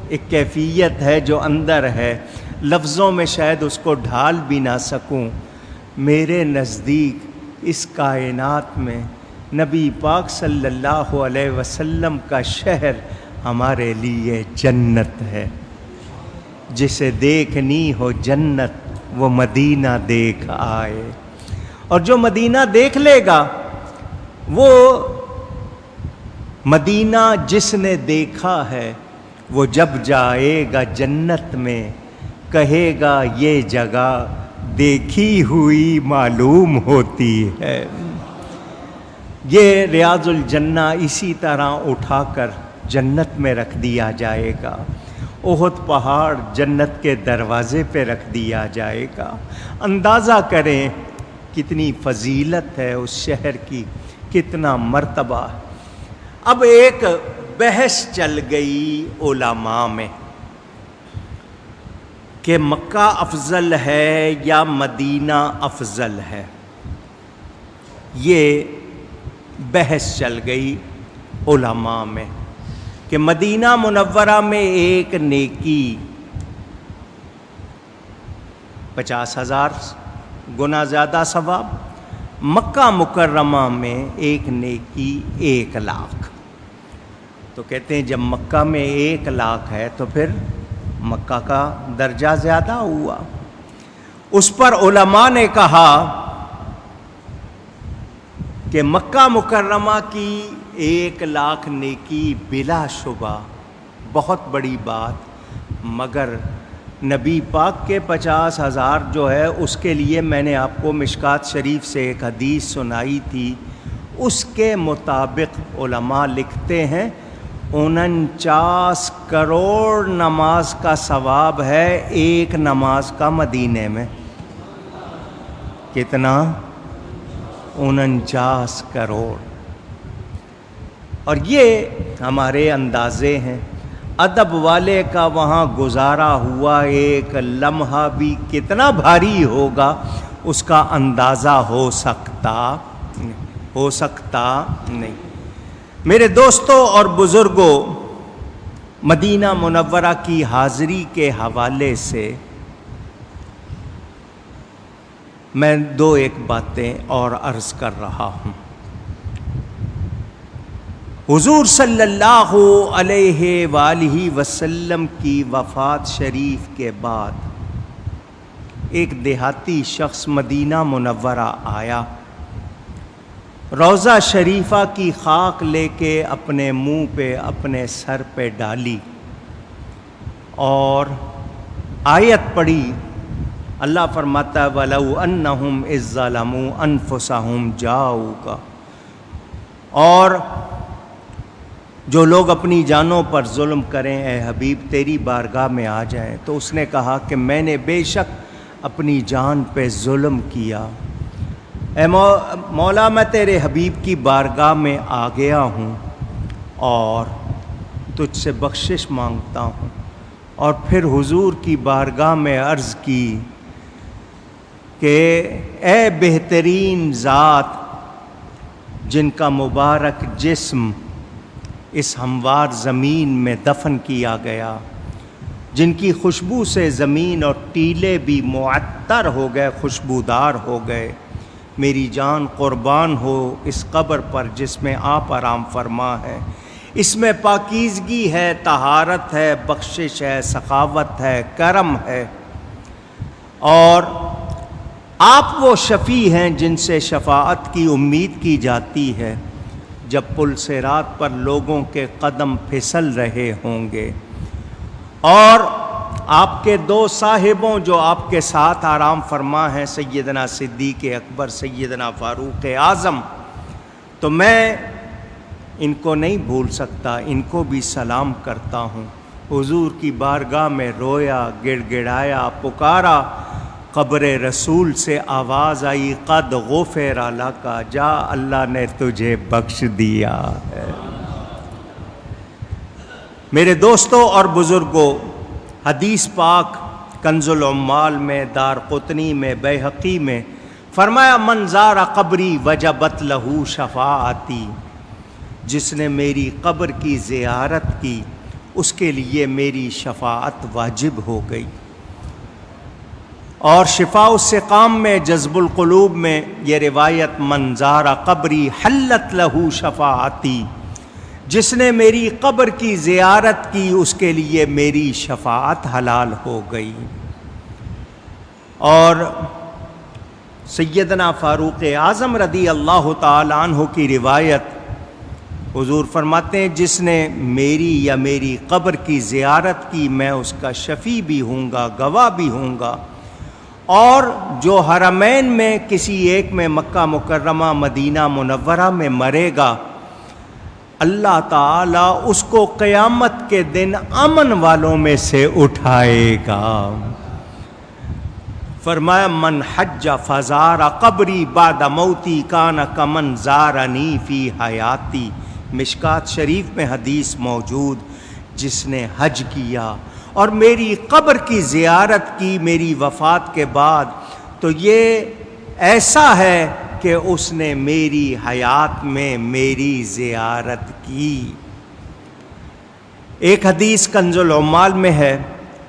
ایک کیفیت ہے جو اندر ہے، لفظوں میں شاید اس کو ڈھال بھی نہ سکوں۔ میرے نزدیک اس کائنات میں نبی پاک صلی اللہ علیہ وسلم کا شہر ہمارے لیے جنت ہے۔ جسے دیکھنی ہو جنت وہ مدینہ دیکھ آئے، اور جو مدینہ دیکھ لے گا وہ مدینہ جس نے دیکھا ہے وہ جب جائے گا جنت میں کہے گا یہ جگہ دیکھی ہوئی معلوم ہوتی ہے۔ یہ ریاض الجنہ اسی طرح اٹھا کر جنت میں رکھ دیا جائے گا، احد پہاڑ جنت کے دروازے پہ رکھ دیا جائے گا۔ اندازہ کریں کتنی فضیلت ہے اس شہر کی، کتنا مرتبہ۔ اب ایک بحث چل گئی علماء میں کہ مکہ افضل ہے یا مدینہ افضل ہے، یہ بحث چل گئی علماء میں کہ مدینہ منورہ میں ایک نیکی 50,000 گنا زیادہ ثواب، مکہ مکرمہ میں ایک نیکی 1,00,000۔ تو کہتے ہیں جب مکہ میں 1,00,000 ہے تو پھر مکہ کا درجہ زیادہ ہوا۔ اس پر علماء نے کہا کہ مکہ مکرمہ کی 1,00,000 نیکی بلا شبہ بہت بڑی بات، مگر نبی پاک کے 50,000 جو ہے اس کے لیے میں نے آپ کو مشکات شریف سے ایک حدیث سنائی تھی، اس کے مطابق علماء لکھتے ہیں 49 کروڑ نماز کا ثواب ہے ایک نماز کا مدینے میں۔ کتنا؟ 49 کروڑ۔ اور یہ ہمارے اندازے ہیں، ادب والے کا وہاں گزارا ہوا ایک لمحہ بھی کتنا بھاری ہوگا اس کا اندازہ ہو سکتا نہیں۔ میرے دوستوں اور بزرگوں، مدینہ منورہ کی حاضری کے حوالے سے میں 2-1 باتیں اور عرض کر رہا ہوں۔ حضور صلی اللہ علیہ وآلہ وسلم کی وفات شریف کے بعد ایک دیہاتی شخص مدینہ منورہ آیا، روضہ شریفہ کی خاک لے کے اپنے منہ پہ اپنے سر پہ ڈالی اور آیت پڑھی۔ اللہ فرماتا ہے وَلَوْ أَنَّهُمْ إِذ ظَّلَمُوا أَنفُسَهُمْ جَاءُوكَ، اور جو لوگ اپنی جانوں پر ظلم کریں اے حبیب تیری بارگاہ میں آ جائیں، تو اس نے کہا کہ میں نے بے شک اپنی جان پہ ظلم کیا، اے مولا میں تیرے حبیب کی بارگاہ میں آ گیا ہوں اور تجھ سے بخشش مانگتا ہوں۔ اور پھر حضور کی بارگاہ میں عرض کی کہ اے بہترین ذات جن کا مبارک جسم اس ہموار زمین میں دفن کیا گیا، جن کی خوشبو سے زمین اور ٹیلے بھی معطر ہو گئے، خوشبودار ہو گئے، میری جان قربان ہو اس قبر پر جس میں آپ آرام فرما ہے، اس میں پاکیزگی ہے، طہارت ہے، بخشش ہے، سخاوت ہے، کرم ہے، اور آپ وہ شفیع ہیں جن سے شفاعت کی امید کی جاتی ہے جب پل صراط پر لوگوں کے قدم پھسل رہے ہوں گے۔ اور آپ کے 2 صاحبوں جو آپ کے ساتھ آرام فرما ہیں، سیدنا صدیق اکبر، سیدنا فاروق اعظم، تو میں ان کو نہیں بھول سکتا، ان کو بھی سلام کرتا ہوں۔ حضور کی بارگاہ میں رویا، گڑ گڑایا، پکارا، قبر رسول سے آواز آئی قد غفر لک، جا اللہ نے تجھے بخش دیا ہے۔ میرے دوستوں اور بزرگوں، حدیث پاک کنز العمال میں، دارقطنی میں، بیہقی میں فرمایا من زار قبری وجبت لہو شفاعتی، جس نے میری قبر کی زیارت کی اس کے لیے میری شفاعت واجب ہو گئی۔ اور شفاء السقام میں، جذب القلوب میں یہ روایت من زار قبری حلت لہو شفاعتی، جس نے میری قبر کی زیارت کی اس کے لیے میری شفاعت حلال ہو گئی۔ اور سیدنا فاروق اعظم رضی اللہ تعالی عنہ کی روایت، حضور فرماتے ہیں جس نے میری یا میری قبر کی زیارت کی میں اس کا شفیع بھی ہوں گا، گواہ بھی ہوں گا، اور جو حرمین میں کسی ایک میں، مکہ مکرمہ مدینہ منورہ میں مرے گا، اللہ تعالیٰ اس کو قیامت کے دن امن والوں میں سے اٹھائے گا۔ فرمایا من حج فزار قبری بعد موتی کان کمن زارنی فی حیاتی، مشکات شریف میں حدیث موجود، جس نے حج کیا اور میری قبر کی زیارت کی میری وفات کے بعد تو یہ ایسا ہے کہ اس نے میری حیات میں میری زیارت کی۔ ایک حدیث کنز العمال میں ہے،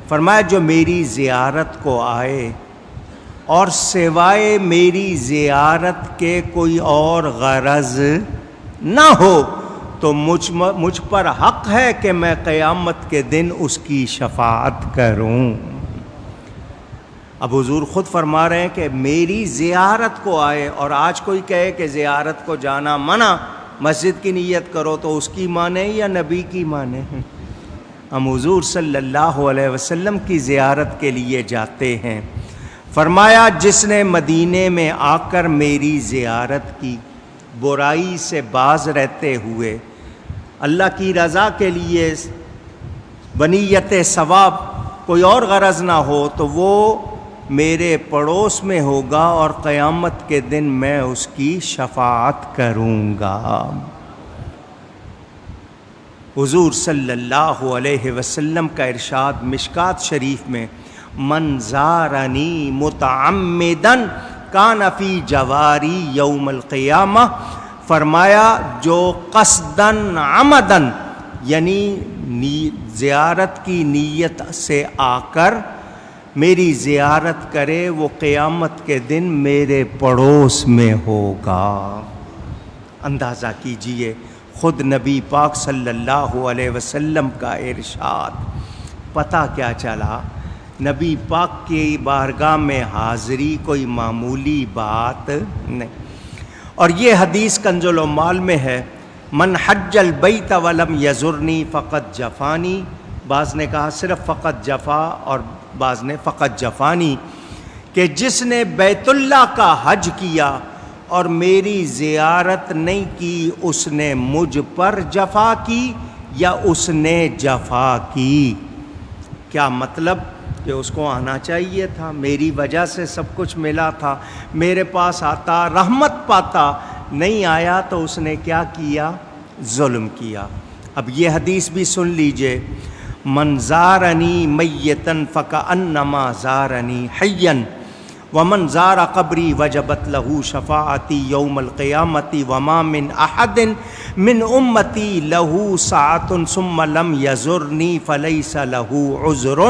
فرمایا جو میری زیارت کو آئے اور سوائے میری زیارت کے کوئی اور غرض نہ ہو تو مجھ پر حق ہے کہ میں قیامت کے دن اس کی شفاعت کروں۔ اب حضور خود فرما رہے ہیں کہ میری زیارت کو آئے، اور آج کوئی کہے کہ زیارت کو جانا منع، مسجد کی نیت کرو تو اس کی مانے یا نبی کی مانے؟ ہم حضور صلی اللہ علیہ وسلم کی زیارت کے لیے جاتے ہیں۔ فرمایا جس نے مدینے میں آ کر میری زیارت کی، برائی سے باز رہتے ہوئے، اللہ کی رضا کے لیے، بنیت ثواب، کوئی اور غرض نہ ہو، تو وہ میرے پڑوس میں ہوگا اور قیامت کے دن میں اس کی شفاعت کروں گا۔ حضور صلی اللہ علیہ وسلم کا ارشاد مشکات شریف میں من زارنی متعمدن کان فی جواری یوم القیامہ، فرمایا جو قصدن عمدن یعنی زیارت کی نیت سے آ کر میری زیارت کرے وہ قیامت کے دن میرے پڑوس میں ہوگا۔ اندازہ کیجئے خود نبی پاک صلی اللہ علیہ وسلم کا ارشاد، پتہ کیا چلا؟ نبی پاک کی بارگاہ میں حاضری کوئی معمولی بات نہیں۔ اور یہ حدیث کنز العمال میں ہے من حج البیت ولم یزرنی فقط جفانی، بعض نے کہا صرف فقط جفا اور بعض نے فقط جفانی، کہ جس نے بیت اللہ کا حج کیا اور میری زیارت نہیں کی اس نے مجھ پر جفا کی یا اس نے جفا کی۔ کیا مطلب؟ کہ اس کو آنا چاہیے تھا، میری وجہ سے سب کچھ ملا تھا، میرے پاس آتا رحمت پاتا، نہیں آیا تو اس نے کیا کیا؟ ظلم کیا۔ اب یہ حدیث بھی سن لیجئے، من زارنی میتن فکأنما زارنی حیا ومن زار قبری وجبت لہ شفاعتی یوم القیامت وما من احد من امتی لہ ساعۃ ثم لم یزرنی فلیس لہ عذر۔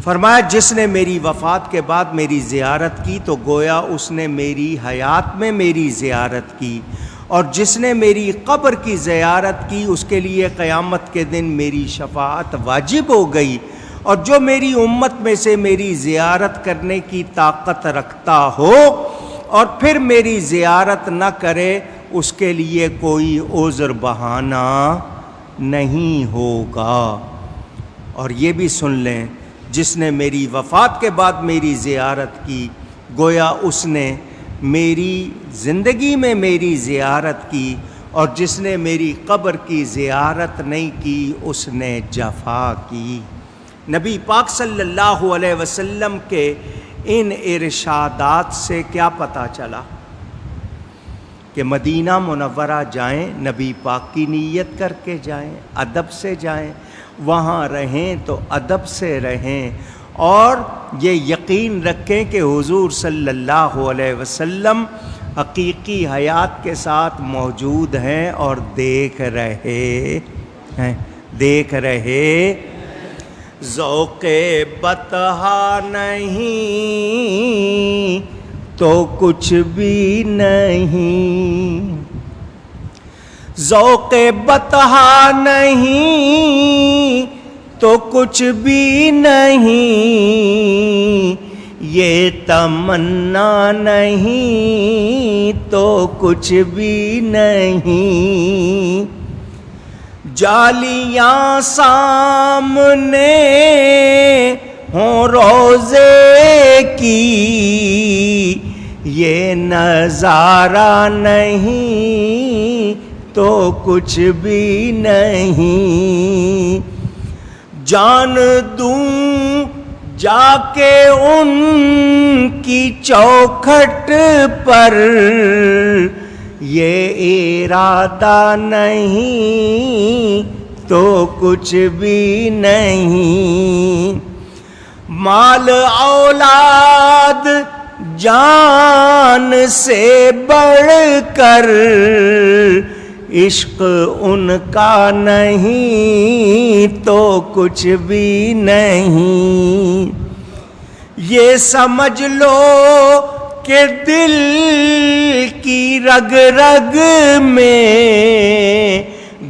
فرمایا جس نے میری وفات کے بعد میری زیارت کی تو گویا اس نے میری حیات میں میری زیارت کی، اور جس نے میری قبر کی زیارت کی اس کے لیے قیامت کے دن میری شفاعت واجب ہو گئی، اور جو میری امت میں سے میری زیارت کرنے کی طاقت رکھتا ہو اور پھر میری زیارت نہ کرے اس کے لیے کوئی عذر بہانہ نہیں ہوگا۔ اور یہ بھی سن لیں، جس نے میری وفات کے بعد میری زیارت کی گویا اس نے میری زندگی میں میری زیارت کی، اور جس نے میری قبر کی زیارت نہیں کی اس نے جفا کی۔ نبی پاک صلی اللہ علیہ وسلم کے ان ارشادات سے کیا پتہ چلا کہ مدینہ منورہ جائیں، نبی پاک کی نیت کر کے جائیں، ادب سے جائیں، وہاں رہیں تو ادب سے رہیں، اور یہ یقین رکھیں کہ حضور صلی اللہ علیہ وسلم حقیقی حیات کے ساتھ موجود ہیں اور دیکھ رہے ہیں، دیکھ رہے۔ ذوق بطحا نہیں تو کچھ بھی نہیں، ذوق بطحا نہیں تو کچھ بھی نہیں، یہ تمنا نہیں تو کچھ بھی نہیں، جالیاں سامنے ہوں روزے کی، یہ نظارہ نہیں تو کچھ بھی نہیں، جان دوں جا کے ان کی چوکھٹ پر، یہ ارادہ نہیں تو کچھ بھی نہیں، مال اولاد جان سے بڑھ کر عشق ان کا نہیں تو کچھ بھی نہیں، یہ سمجھ لو کہ دل کی رگ رگ میں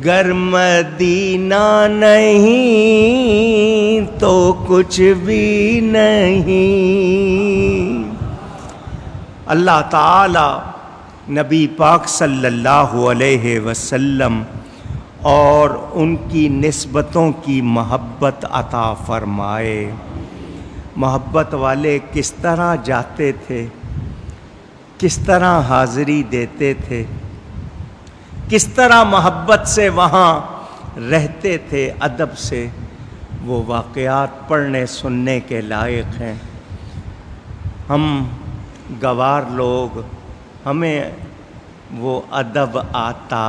گر مدینہ نہیں تو کچھ بھی نہیں۔ اللہ تعالی نبی پاک صلی اللہ علیہ وسلم اور ان کی نسبتوں کی محبت عطا فرمائے۔ محبت والے کس طرح جاتے تھے، کس طرح حاضری دیتے تھے، کس طرح محبت سے وہاں رہتے تھے، ادب سے، وہ واقعات پڑھنے سننے کے لائق ہیں۔ ہم گوار لوگ، ہمیں وہ ادب آتا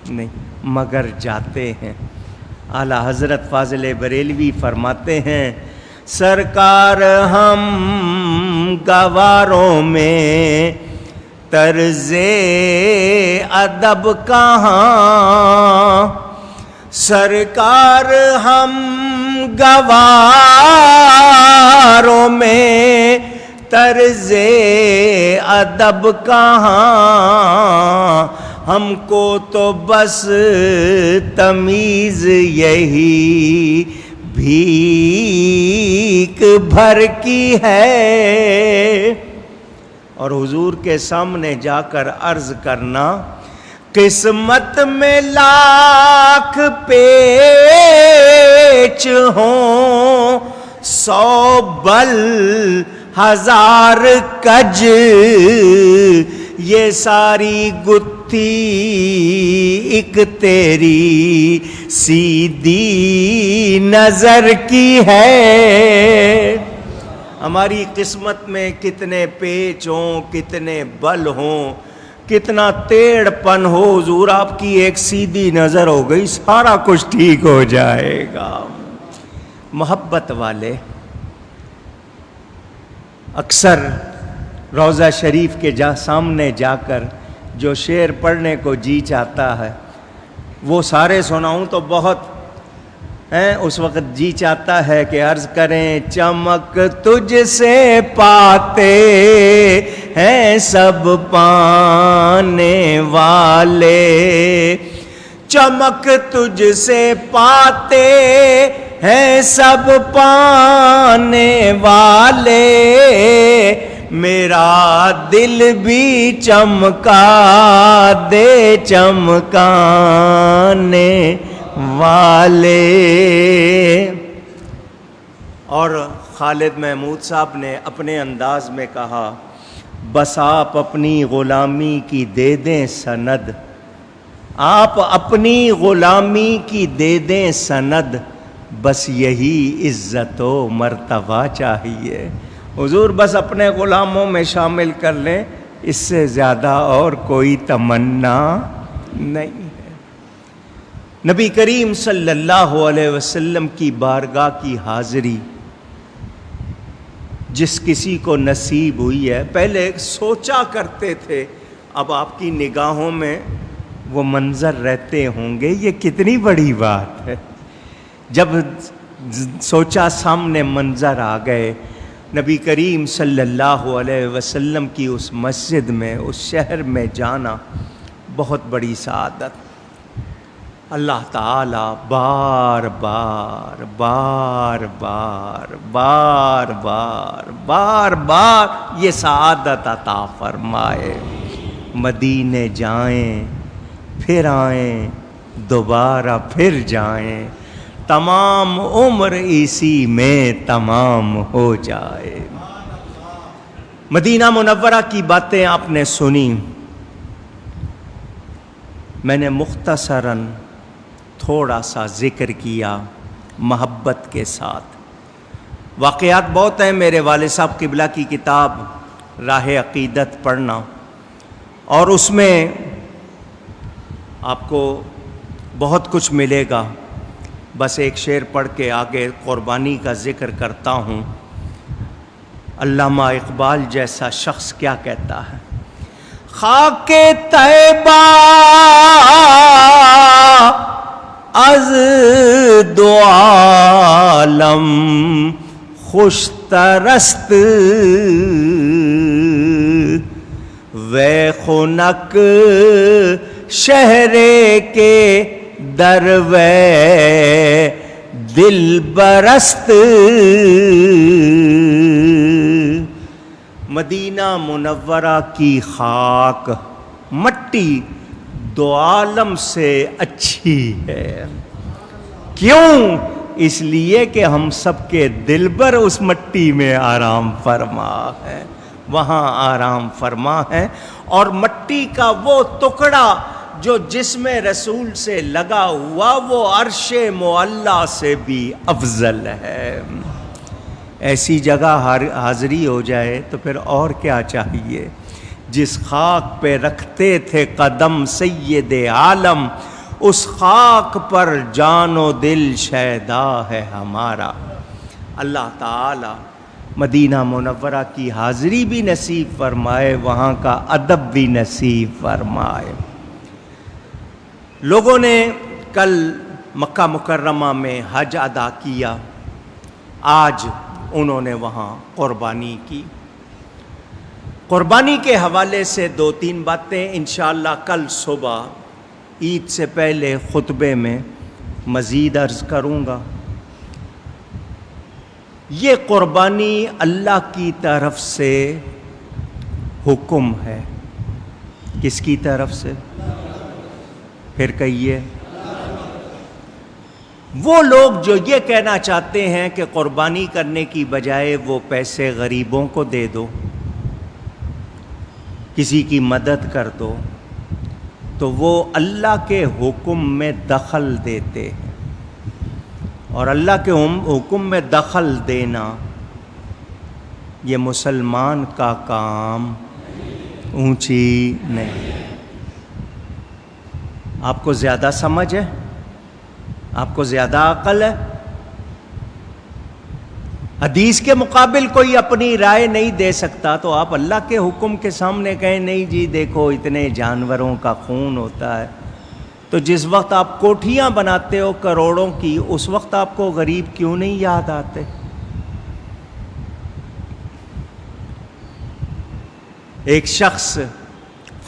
نہیں مگر جاتے ہیں۔ اعلیٰ حضرت فاضل بریلوی فرماتے ہیں، سرکار ہم گواروں میں طرز ادب کہاں، سرکار ہم گواروں میں طرز ادب کہاں، ہم کو تو بس تمیز یہی بھیک بھر کی ہے، اور حضور کے سامنے جا کر عرض کرنا، قسمت میں لاکھ پیچ ہوں، 100 بل 1000 کج، یہ ساری گتھی ایک تیری سیدھی نظر کی ہے۔ ہماری قسمت میں کتنے پیچ ہوں، کتنے بل ہوں، کتنا ٹیڑھ پن ہو، حضور آپ کی ایک سیدھی نظر ہو گئی، سارا کچھ ٹھیک ہو جائے گا۔ محبت والے اکثر روضہ شریف کے سامنے جا کر جو شعر پڑھنے کو جی چاہتا ہے، وہ سارے سناؤں تو بہت ہیں، اس وقت جی چاہتا ہے کہ عرض کریں، چمک تجھ سے پاتے ہیں سب پانے والے، چمک تجھ سے پاتے ہیں سب پانے والے، میرا دل بھی چمکا دے چمکانے والے۔ اور خالد محمود صاحب نے اپنے انداز میں کہا، بس آپ اپنی غلامی کی دے دیں سند، آپ اپنی غلامی کی دے دیں سند، بس یہی عزت و مرتبہ چاہیے۔ حضور بس اپنے غلاموں میں شامل کر لیں، اس سے زیادہ اور کوئی تمنا نہیں ہے۔ نبی کریم صلی اللہ علیہ وسلم کی بارگاہ کی حاضری جس کسی کو نصیب ہوئی ہے، پہلے سوچا کرتے تھے، اب آپ کی نگاہوں میں وہ منظر رہتے ہوں گے، یہ کتنی بڑی بات ہے۔ جب سوچا سامنے منظر آ گئے، نبی کریم صلی اللہ علیہ وسلم کی اس مسجد میں، اس شہر میں جانا بہت بڑی سعادت۔ اللہ تعالیٰ بار بار بار بار بار بار بار بار یہ سعادت عطا فرمائے، مدینے جائیں پھر آئیں، دوبارہ پھر جائیں، تمام عمر اسی میں تمام ہو جائے۔ مدینہ منورہ کی باتیں آپ نے سنی، میں نے مختصراً تھوڑا سا ذکر کیا محبت کے ساتھ۔ واقعات بہت ہیں، میرے والد صاحب قبلہ کی کتاب راہ عقیدت پڑھنا، اور اس میں آپ کو بہت کچھ ملے گا۔ بس ایک شعر پڑھ کے آگے قربانی کا ذکر کرتا ہوں۔ علامہ اقبال جیسا شخص کیا کہتا ہے؟ خاک طیبہ از دو عالم خوش ترست، وے خنک شہر کے در وے دل برست۔ مدینہ منورہ کی خاک، مٹی دو عالم سے اچھی ہے۔ کیوں؟ اس لیے کہ ہم سب کے دل بر اس مٹی میں آرام فرما ہے، وہاں آرام فرما ہے۔ اور مٹی کا وہ ٹکڑا جو جسم رسول سے لگا ہوا، وہ عرش معلیٰ سے بھی افضل ہے۔ ایسی جگہ حاضری ہو جائے تو پھر اور کیا چاہیے؟ جس خاک پہ رکھتے تھے قدم سید عالم، اس خاک پر جان و دل شیدا ہے ہمارا۔ اللہ تعالی مدینہ منورہ کی حاضری بھی نصیب فرمائے، وہاں کا ادب بھی نصیب فرمائے۔ لوگوں نے کل مکہ مکرمہ میں حج ادا کیا، آج انہوں نے وہاں قربانی کی۔ قربانی کے حوالے سے دو تین باتیں انشاءاللہ کل صبح عید سے پہلے خطبے میں مزید عرض کروں گا۔ یہ قربانی اللہ کی طرف سے حکم ہے۔ کس کی طرف سے؟ پھر کہیے۔ وہ لوگ جو یہ کہنا چاہتے ہیں کہ قربانی کرنے کی بجائے وہ پیسے غریبوں کو دے دو، کسی کی مدد کر دو، تو وہ اللہ کے حکم میں دخل دیتے ہیں، اور اللہ کے حکم میں دخل دینا یہ مسلمان کا کام اونچی نہیں۔ آپ کو زیادہ سمجھ ہے؟ آپ کو زیادہ عقل ہے؟ حدیث کے مقابل کوئی اپنی رائے نہیں دے سکتا، تو آپ اللہ کے حکم کے سامنے کہیں نہیں جی دیکھو اتنے جانوروں کا خون ہوتا ہے، تو جس وقت آپ کوٹھیاں بناتے ہو کروڑوں کی، اس وقت آپ کو غریب کیوں نہیں یاد آتے؟ ایک شخص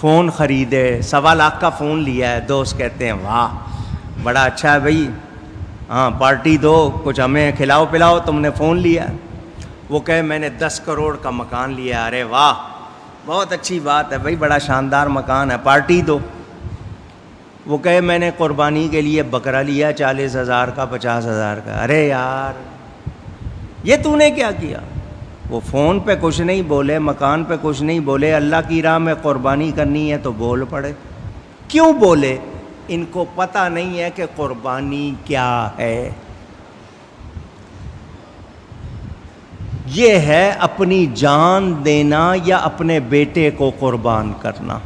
فون خریدے، 1.25 لاکھ کا فون لیا ہے، دوست کہتے ہیں واہ بڑا اچھا ہے بھائی، ہاں پارٹی دو، کچھ ہمیں کھلاؤ پلاؤ، تم نے فون لیا۔ وہ کہے میں نے 10 کروڑ کا مکان لیا۔ ارے واہ بہت اچھی بات ہے بھائی، بڑا شاندار مکان ہے، پارٹی دو۔ وہ کہے میں نے قربانی کے لیے بکرا لیا 40,000 کا 50,000 کا۔ ارے یار یہ تو نے کیا کیا؟ وہ فون پہ کچھ نہیں بولے، مکان پہ کچھ نہیں بولے، اللہ کی راہ میں قربانی کرنی ہے تو بول پڑے۔ کیوں بولے؟ ان کو پتہ نہیں ہے کہ قربانی کیا ہے۔ یہ ہے اپنی جان دینا یا اپنے بیٹے کو قربان کرنا۔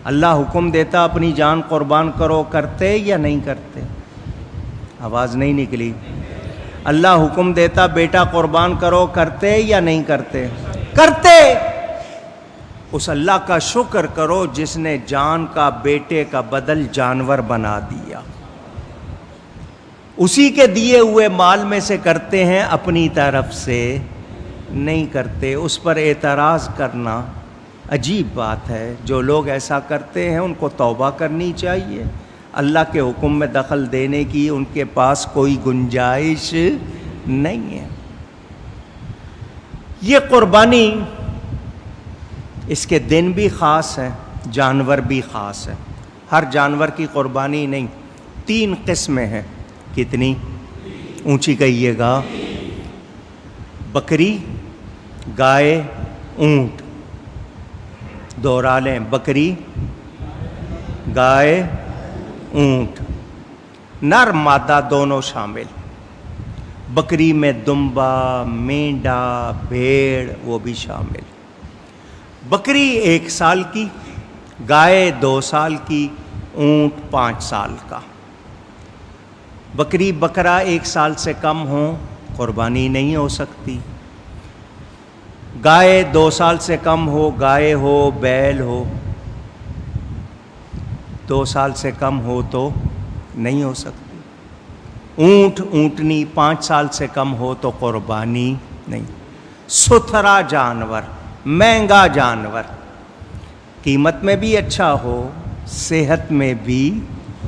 اللہ حکم دیتا اپنی جان قربان کرو، کرتے یا نہیں کرتے؟ آواز نہیں نکلی۔ اللہ حکم دیتا بیٹا قربان کرو، کرتے یا نہیں کرتے؟ کرتے۔ اس اللہ کا شکر کرو جس نے جان کا بیٹے کا بدل جانور بنا دیا۔ اسی کے دیے ہوئے مال میں سے کرتے ہیں، اپنی طرف سے نہیں کرتے۔ اس پر اعتراض کرنا عجیب بات ہے۔ جو لوگ ایسا کرتے ہیں ان کو توبہ کرنی چاہیے۔ اللہ کے حکم میں دخل دینے کی ان کے پاس کوئی گنجائش نہیں ہے۔ یہ قربانی، اس کے دن بھی خاص ہیں، جانور بھی خاص ہیں۔ ہر جانور کی قربانی نہیں، 3 قسمیں ہیں۔ کتنی؟ اونچی کہیے گا۔ بکری، گائے، اونٹ۔ دوہرا لیں، بکری، گائے، اونٹ، نر مادہ دونوں شامل۔ بکری میں دمبا، مینڈا، بھیڑ وہ بھی شامل۔ بکری 1 سال کی، گائے 2 سال کی، اونٹ 5 سال کا۔ بکری بکرا 1 سال سے کم ہو قربانی نہیں ہو سکتی۔ گائے 2 سال سے کم ہو، گائے ہو، بیل ہو، 2 سال سے کم ہو تو نہیں ہو سکتی۔ اونٹ، اونٹنی 5 سال سے کم ہو تو قربانی نہیں۔ ستھرا جانور، مہنگا جانور، قیمت میں بھی اچھا ہو، صحت میں بھی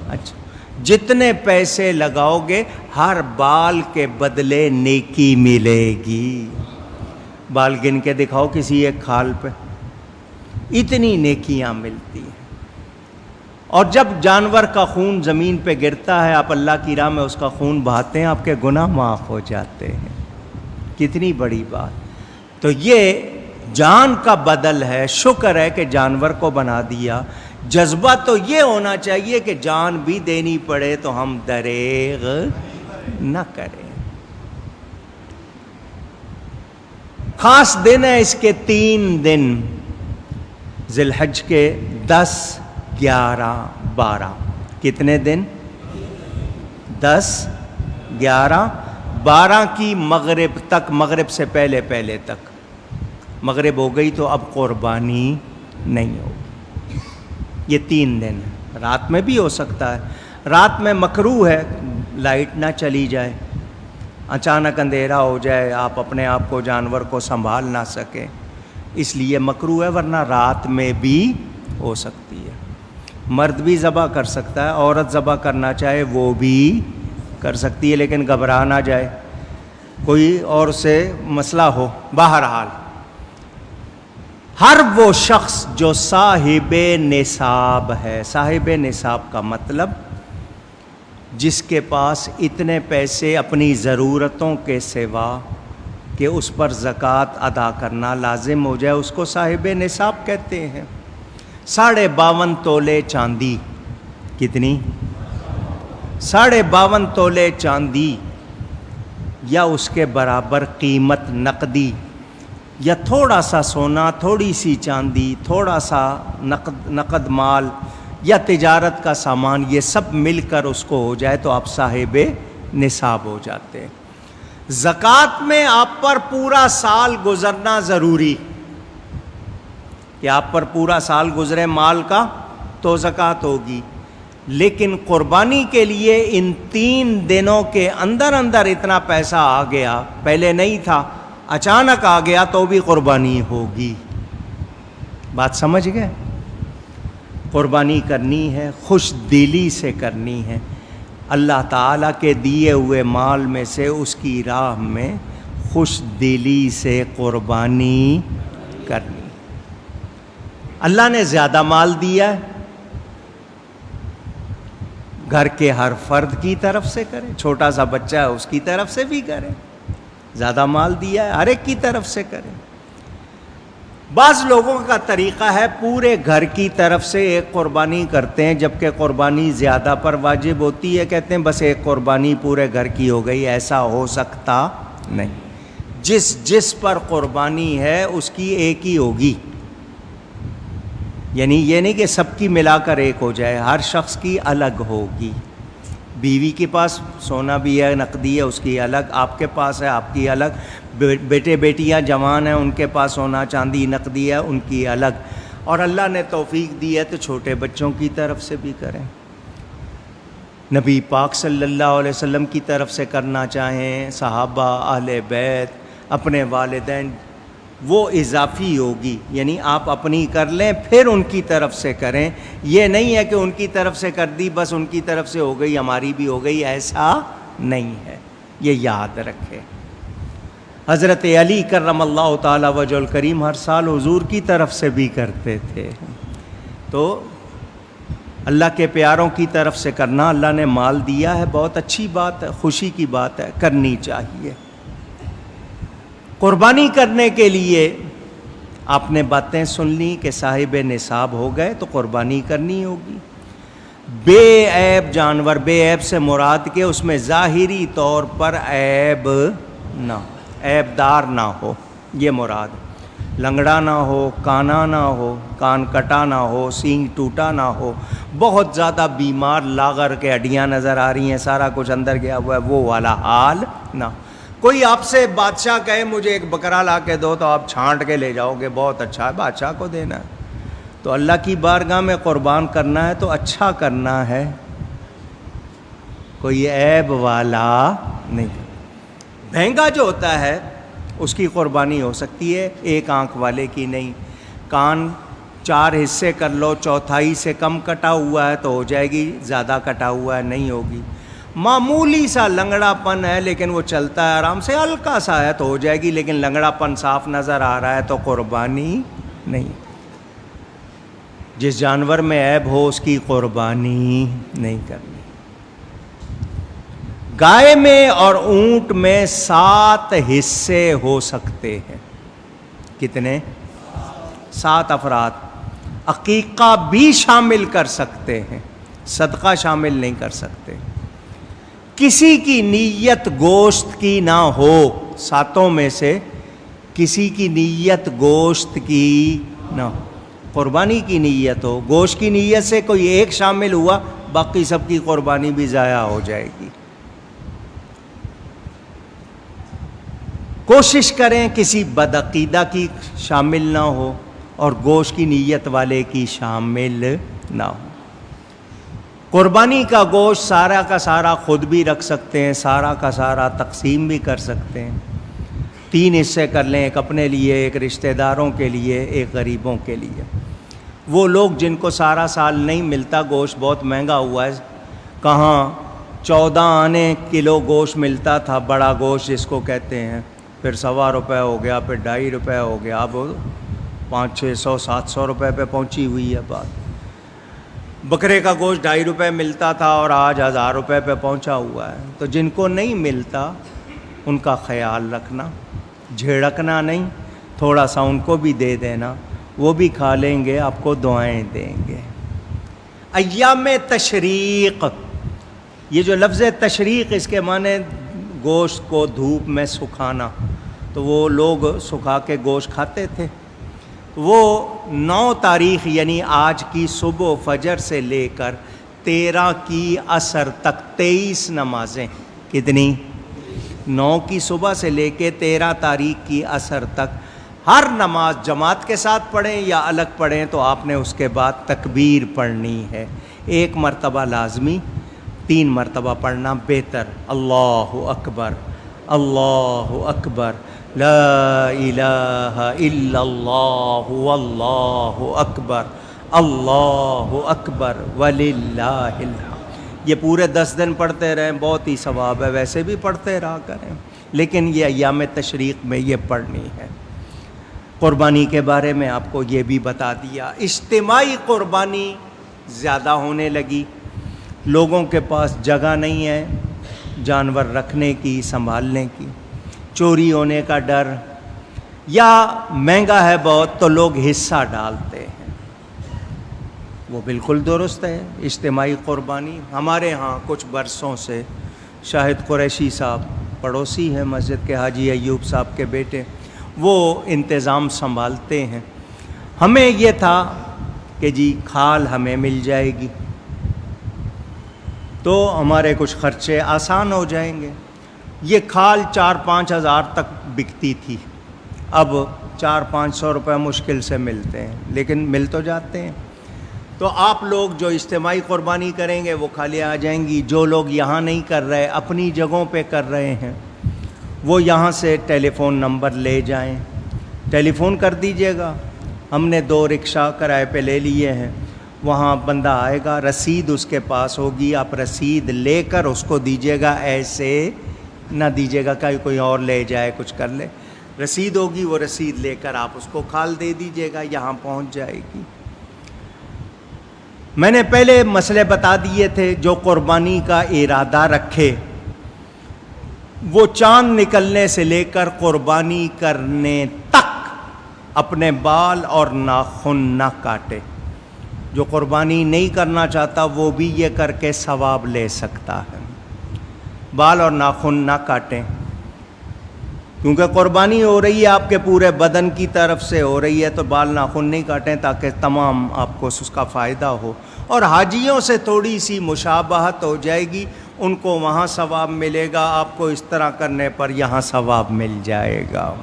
اچھا، جتنے پیسے لگاؤ گے ہر بال کے بدلے نیکی ملے گی۔ بال گن کے دکھاؤ کسی ایک کھال پہ، اتنی نیکیاں ملتی ہیں۔ اور جب جانور کا خون زمین پہ گرتا ہے، آپ اللہ کی راہ میں اس کا خون بہاتے ہیں، آپ کے گناہ معاف ہو جاتے ہیں۔ کتنی بڑی بات۔ تو یہ جان کا بدل ہے۔ شکر ہے کہ جانور کو بنا دیا۔ جذبہ تو یہ ہونا چاہیے کہ جان بھی دینی پڑے تو ہم دریغ نہ کریں۔ خاص دن ہے اس کے 3 دن، ذی الحج کے 10، 11، 12۔ کتنے دن؟ 10، 11، 12 کی مغرب تک، مغرب سے پہلے پہلے تک۔ مغرب ہو گئی تو اب قربانی نہیں ہوگی۔ یہ 3 دن ہے۔ رات میں بھی ہو سکتا ہے۔ رات میں مکروہ ہے، لائٹ نہ چلی جائے، اچانک اندھیرا ہو جائے، آپ اپنے آپ کو، جانور کو سنبھال نہ سکیں، اس لیے مکروہ ہے، ورنہ رات میں بھی ہو سکتی ہے۔ مرد بھی ذبح کر سکتا ہے، عورت ذبح کرنا چاہے وہ بھی کر سکتی ہے، لیکن گھبرا نہ جائے، کوئی اور سے مسئلہ ہو۔ بہرحال ہر وہ شخص جو صاحب نصاب ہے، صاحب نصاب کا مطلب جس کے پاس اتنے پیسے اپنی ضرورتوں کے سوا کہ اس پر زکوٰۃ ادا کرنا لازم ہو جائے، اس کو صاحب نصاب کہتے ہیں۔ 52.5 تولے چاندی۔ کتنی؟ 52.5 تولے چاندی یا اس کے برابر قیمت نقدی، یا تھوڑا سا سونا، تھوڑی سی چاندی، تھوڑا سا نقد مال یا تجارت کا سامان، یہ سب مل کر اس کو ہو جائے تو آپ صاحب نصاب ہو جاتے ہیں۔ زکوٰۃ میں آپ پر پورا سال گزرنا ضروری، کہ آپ پر پورا سال گزرے مال کا تو زکوٰۃ ہوگی، لیکن قربانی کے لیے ان 3 دنوں کے اندر اندر اتنا پیسہ آ گیا، پہلے نہیں تھا، اچانک آ گیا تو بھی قربانی ہوگی۔ بات سمجھ گئے؟ قربانی کرنی ہے، خوش دلی سے کرنی ہے، اللہ تعالیٰ کے دیے ہوئے مال میں سے اس کی راہ میں خوش دلی سے قربانی کرنی۔ اللہ نے زیادہ مال دیا ہے، گھر کے ہر فرد کی طرف سے کرے، چھوٹا سا بچہ ہے اس کی طرف سے بھی کرے، زیادہ مال دیا ہے ہر ایک کی طرف سے کرے۔ بعض لوگوں کا طریقہ ہے پورے گھر کی طرف سے ایک قربانی کرتے ہیں، جبکہ قربانی زیادہ پر واجب ہوتی ہے، کہتے ہیں بس ایک قربانی پورے گھر کی ہو گئی، ایسا ہو سکتا نہیں۔ جس پر قربانی ہے اس کی ایک ہی ہوگی، یعنی یہ نہیں کہ سب کی ملا کر ایک ہو جائے، ہر شخص کی الگ ہوگی۔ بیوی کے پاس سونا بھی ہے، نقدی ہے، اس کی الگ، آپ کے پاس ہے، آپ کی الگ، بیٹے بیٹیاں جوان ہیں، ان کے پاس سونا چاندی نقدی ہے، ان کی الگ، اور اللہ نے توفیق دی ہے تو چھوٹے بچوں کی طرف سے بھی کریں، نبی پاک صلی اللہ علیہ وسلم کی طرف سے کرنا چاہیں، صحابہ، اہل بیت، اپنے والدین، وہ اضافی ہوگی، یعنی آپ اپنی کر لیں پھر ان کی طرف سے کریں، یہ نہیں ہے کہ ان کی طرف سے کر دی بس ان کی طرف سے ہو گئی ہماری بھی ہو گئی، ایسا نہیں ہے، یہ یاد رکھے۔ حضرت علی کرم اللہ تعالی وجہ الکریم ہر سال حضور کی طرف سے بھی کرتے تھے، تو اللہ کے پیاروں کی طرف سے کرنا، اللہ نے مال دیا ہے، بہت اچھی بات ہے، خوشی کی بات ہے، کرنی چاہیے۔ قربانی کرنے کے لیے آپ نے باتیں سن لی کہ صاحب نصاب ہو گئے تو قربانی کرنی ہوگی۔ بے عیب جانور، بے عیب سے مراد کہ اس میں ظاہری طور پر عیب نہ ہو، عیب دار نہ ہو، یہ مراد، لنگڑا نہ ہو، کانا نہ ہو، کان کٹا نہ ہو، سینگ ٹوٹا نہ ہو، بہت زیادہ بیمار لاغر کے ہڈیاں نظر آ رہی ہیں، سارا کچھ اندر گیا ہوا ہے، وہ والا حال نہ ہو۔ کوئی آپ سے بادشاہ کہے مجھے ایک بکرا لا کے دو تو آپ چھانٹ کے لے جاؤ گے، بہت اچھا ہے، بادشاہ کو دینا ہے، تو اللہ کی بارگاہ میں قربان کرنا ہے تو اچھا کرنا ہے، کوئی عیب والا نہیں۔ مہنگا جو ہوتا ہے اس کی قربانی ہو سکتی ہے، ایک آنکھ والے کی نہیں، کان 4 حصے کر لو، چوتھائی سے کم کٹا ہوا ہے تو ہو جائے گی، زیادہ کٹا ہوا ہے نہیں ہوگی، معمولی سا لنگڑا پن ہے لیکن وہ چلتا ہے آرام سے، ہلکا سا ہے تو ہو جائے گی، لیکن لنگڑا پن صاف نظر آ رہا ہے تو قربانی نہیں۔ جس جانور میں عیب ہو اس کی قربانی نہیں کرنی۔ گائے میں اور اونٹ میں 7 حصے ہو سکتے ہیں، کتنے؟ 7 افراد، عقیقہ بھی شامل کر سکتے ہیں، صدقہ شامل نہیں کر سکتے۔ کسی کی نیت گوشت کی نہ ہو، 7 میں سے کسی کی نیت گوشت کی نہ ہو، قربانی کی نیت ہو، گوشت کی نیت سے کوئی ایک شامل ہوا، باقی سب کی قربانی بھی ضائع ہو جائے گی۔ کوشش کریں کسی بدعقیدہ کی شامل نہ ہو اور گوشت کی نیت والے کی شامل نہ ہو۔ قربانی کا گوشت سارا کا سارا خود بھی رکھ سکتے ہیں، سارا کا سارا تقسیم بھی کر سکتے ہیں، 3 حصے کر لیں، ایک اپنے لیے، ایک رشتہ داروں کے لیے، ایک غریبوں کے لیے۔ وہ لوگ جن کو سارا سال نہیں ملتا، گوشت بہت مہنگا ہوا ہے، کہاں 14 آنے کلو گوشت ملتا تھا، بڑا گوشت جس کو کہتے ہیں، پھر 1.25 روپے ہو گیا، پھر 2.5 روپے ہو گیا، اب 500-600 700 روپے پہ پہنچی ہوئی ہے بات۔ بکرے کا گوشت 2.5 روپے ملتا تھا اور آج 1000 روپے پہ پہنچا ہوا ہے۔ تو جن کو نہیں ملتا ان کا خیال رکھنا، جھڑکنا نہیں، تھوڑا سا ان کو بھی دے دینا، وہ بھی کھا لیں گے، آپ کو دعائیں دیں گے۔ ایام تشریق، یہ جو لفظ تشریق، اس کے معنی گوشت کو دھوپ میں سکھانا، تو وہ لوگ سکھا کے گوشت کھاتے تھے۔ وہ 9 تاریخ یعنی آج کی صبح فجر سے لے کر 13 کی عصر تک 23 نمازیں، کتنی؟ 9 کی صبح سے لے کے 13 تاریخ کی عصر تک ہر نماز جماعت کے ساتھ پڑھیں یا الگ پڑھیں تو آپ نے اس کے بعد تکبیر پڑھنی ہے، 1 مرتبہ لازمی، 3 مرتبہ پڑھنا بہتر، اللہ اکبر، اللہ اکبر، لا الہ الا اللہ واللہ اکبر، اللہ اکبر وللہ الحمد۔ یہ پورے 10 دن پڑھتے رہیں، بہت ہی ثواب ہے، ویسے بھی پڑھتے رہا کریں، لیکن یہ ایام تشریق میں یہ پڑھنی ہے۔ قربانی کے بارے میں آپ کو یہ بھی بتا دیا۔ اجتماعی قربانی زیادہ ہونے لگی، لوگوں کے پاس جگہ نہیں ہے جانور رکھنے کی، سنبھالنے کی، چوری ہونے کا ڈر، یا مہنگا ہے بہت تو لوگ حصہ ڈالتے ہیں، وہ بالکل درست ہے۔ اجتماعی قربانی ہمارے ہاں کچھ برسوں سے شاہد قریشی صاحب پڑوسی ہیں مسجد کے حاجی ایوب صاحب کے بیٹے، وہ انتظام سنبھالتے ہیں۔ ہمیں یہ تھا کہ جی کھال ہمیں مل جائے گی تو ہمارے کچھ خرچے آسان ہو جائیں گے۔ یہ کھال 4-5 ہزار تک بکتی تھی، اب 400-500 روپے مشکل سے ملتے ہیں، لیکن مل تو جاتے ہیں۔ تو آپ لوگ جو اجتماعی قربانی کریں گے وہ کھالیں آ جائیں گی۔ جو لوگ یہاں نہیں کر رہے، اپنی جگہوں پہ کر رہے ہیں، وہ یہاں سے ٹیلی فون نمبر لے جائیں، ٹیلی فون کر دیجیے گا۔ ہم نے 2 رکشہ کرائے پہ لے لیے ہیں، وہاں بندہ آئے گا، رسید اس کے پاس ہوگی، آپ رسید لے کر اس کو دیجیے گا، ایسے نہ دیجیے گا کہ کوئی اور لے جائے کچھ کر لے۔ رسید ہوگی، وہ رسید لے کر آپ اس کو کھال دے دیجیے گا، یہاں پہنچ جائے گی۔ میں نے پہلے مسئلے بتا دیے تھے، جو قربانی کا ارادہ رکھے وہ چاند نکلنے سے لے کر قربانی کرنے تک اپنے بال اور ناخن نہ کاٹے۔ جو قربانی نہیں کرنا چاہتا وہ بھی یہ کر کے ثواب لے سکتا ہے۔ بال اور ناخن نہ کاٹیں، کیونکہ قربانی ہو رہی ہے آپ کے پورے بدن کی طرف سے ہو رہی ہے، تو بال ناخن نہیں کاٹیں تاکہ تمام آپ کو اس کا فائدہ ہو۔ اور حاجیوں سے تھوڑی سی مشابہت ہو جائے گی، ان کو وہاں ثواب ملے گا، آپ کو اس طرح کرنے پر یہاں ثواب مل جائے گا۔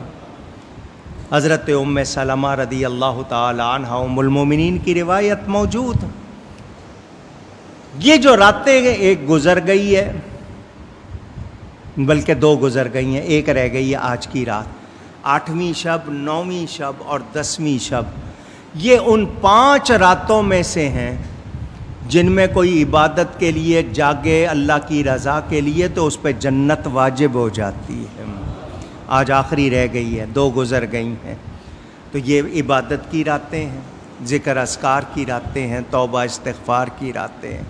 حضرت ام سلمہ رضی اللہ تعالی عنہ ام المومنین کی روایت موجود۔ یہ جو راتیں ایک گزر گئی ہے، بلکہ 2 گزر گئی ہیں، ایک رہ گئی ہے آج کی رات، 8ویں شب، 9ویں شب اور 10ویں شب۔ یہ ان 5 راتوں میں سے ہیں جن میں کوئی عبادت کے لیے جاگے اللہ کی رضا کے لیے تو اس پہ جنت واجب ہو جاتی ہے۔ آج آخری رہ گئی ہے، 2 گزر گئی ہیں، تو یہ عبادت کی راتیں ہیں، ذکر اذکار کی راتیں ہیں، توبہ استغفار کی راتیں ہیں۔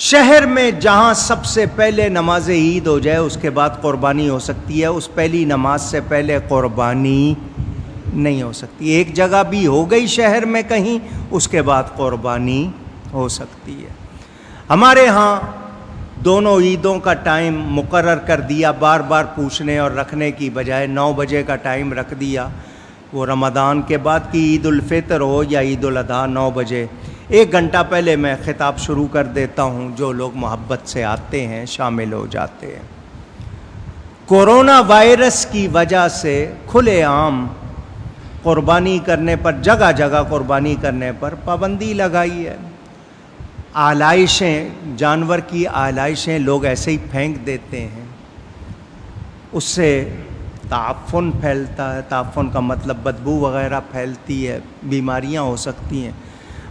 شہر میں جہاں سب سے پہلے نماز عید ہو جائے اس کے بعد قربانی ہو سکتی ہے، اس پہلی نماز سے پہلے قربانی نہیں ہو سکتی۔ ایک جگہ بھی ہو گئی شہر میں کہیں، اس کے بعد قربانی ہو سکتی ہے۔ ہمارے ہاں دونوں عیدوں کا ٹائم مقرر کر دیا، بار بار پوچھنے اور رکھنے کی بجائے 9 بجے کا ٹائم رکھ دیا۔ وہ رمضان کے بعد کی عید الفطر ہو یا عید الاضحیٰ، 9 بجے 1 گھنٹہ پہلے میں خطاب شروع کر دیتا ہوں، جو لوگ محبت سے آتے ہیں شامل ہو جاتے ہیں۔ کورونا وائرس کی وجہ سے کھلے عام قربانی کرنے پر، جگہ جگہ قربانی کرنے پر پابندی لگائی ہے۔ آلائشیں، جانور کی آلائشیں لوگ ایسے ہی پھینک دیتے ہیں، اس سے تعفن پھیلتا ہے۔ تعفن کا مطلب بدبو وغیرہ پھیلتی ہے، بیماریاں ہو سکتی ہیں۔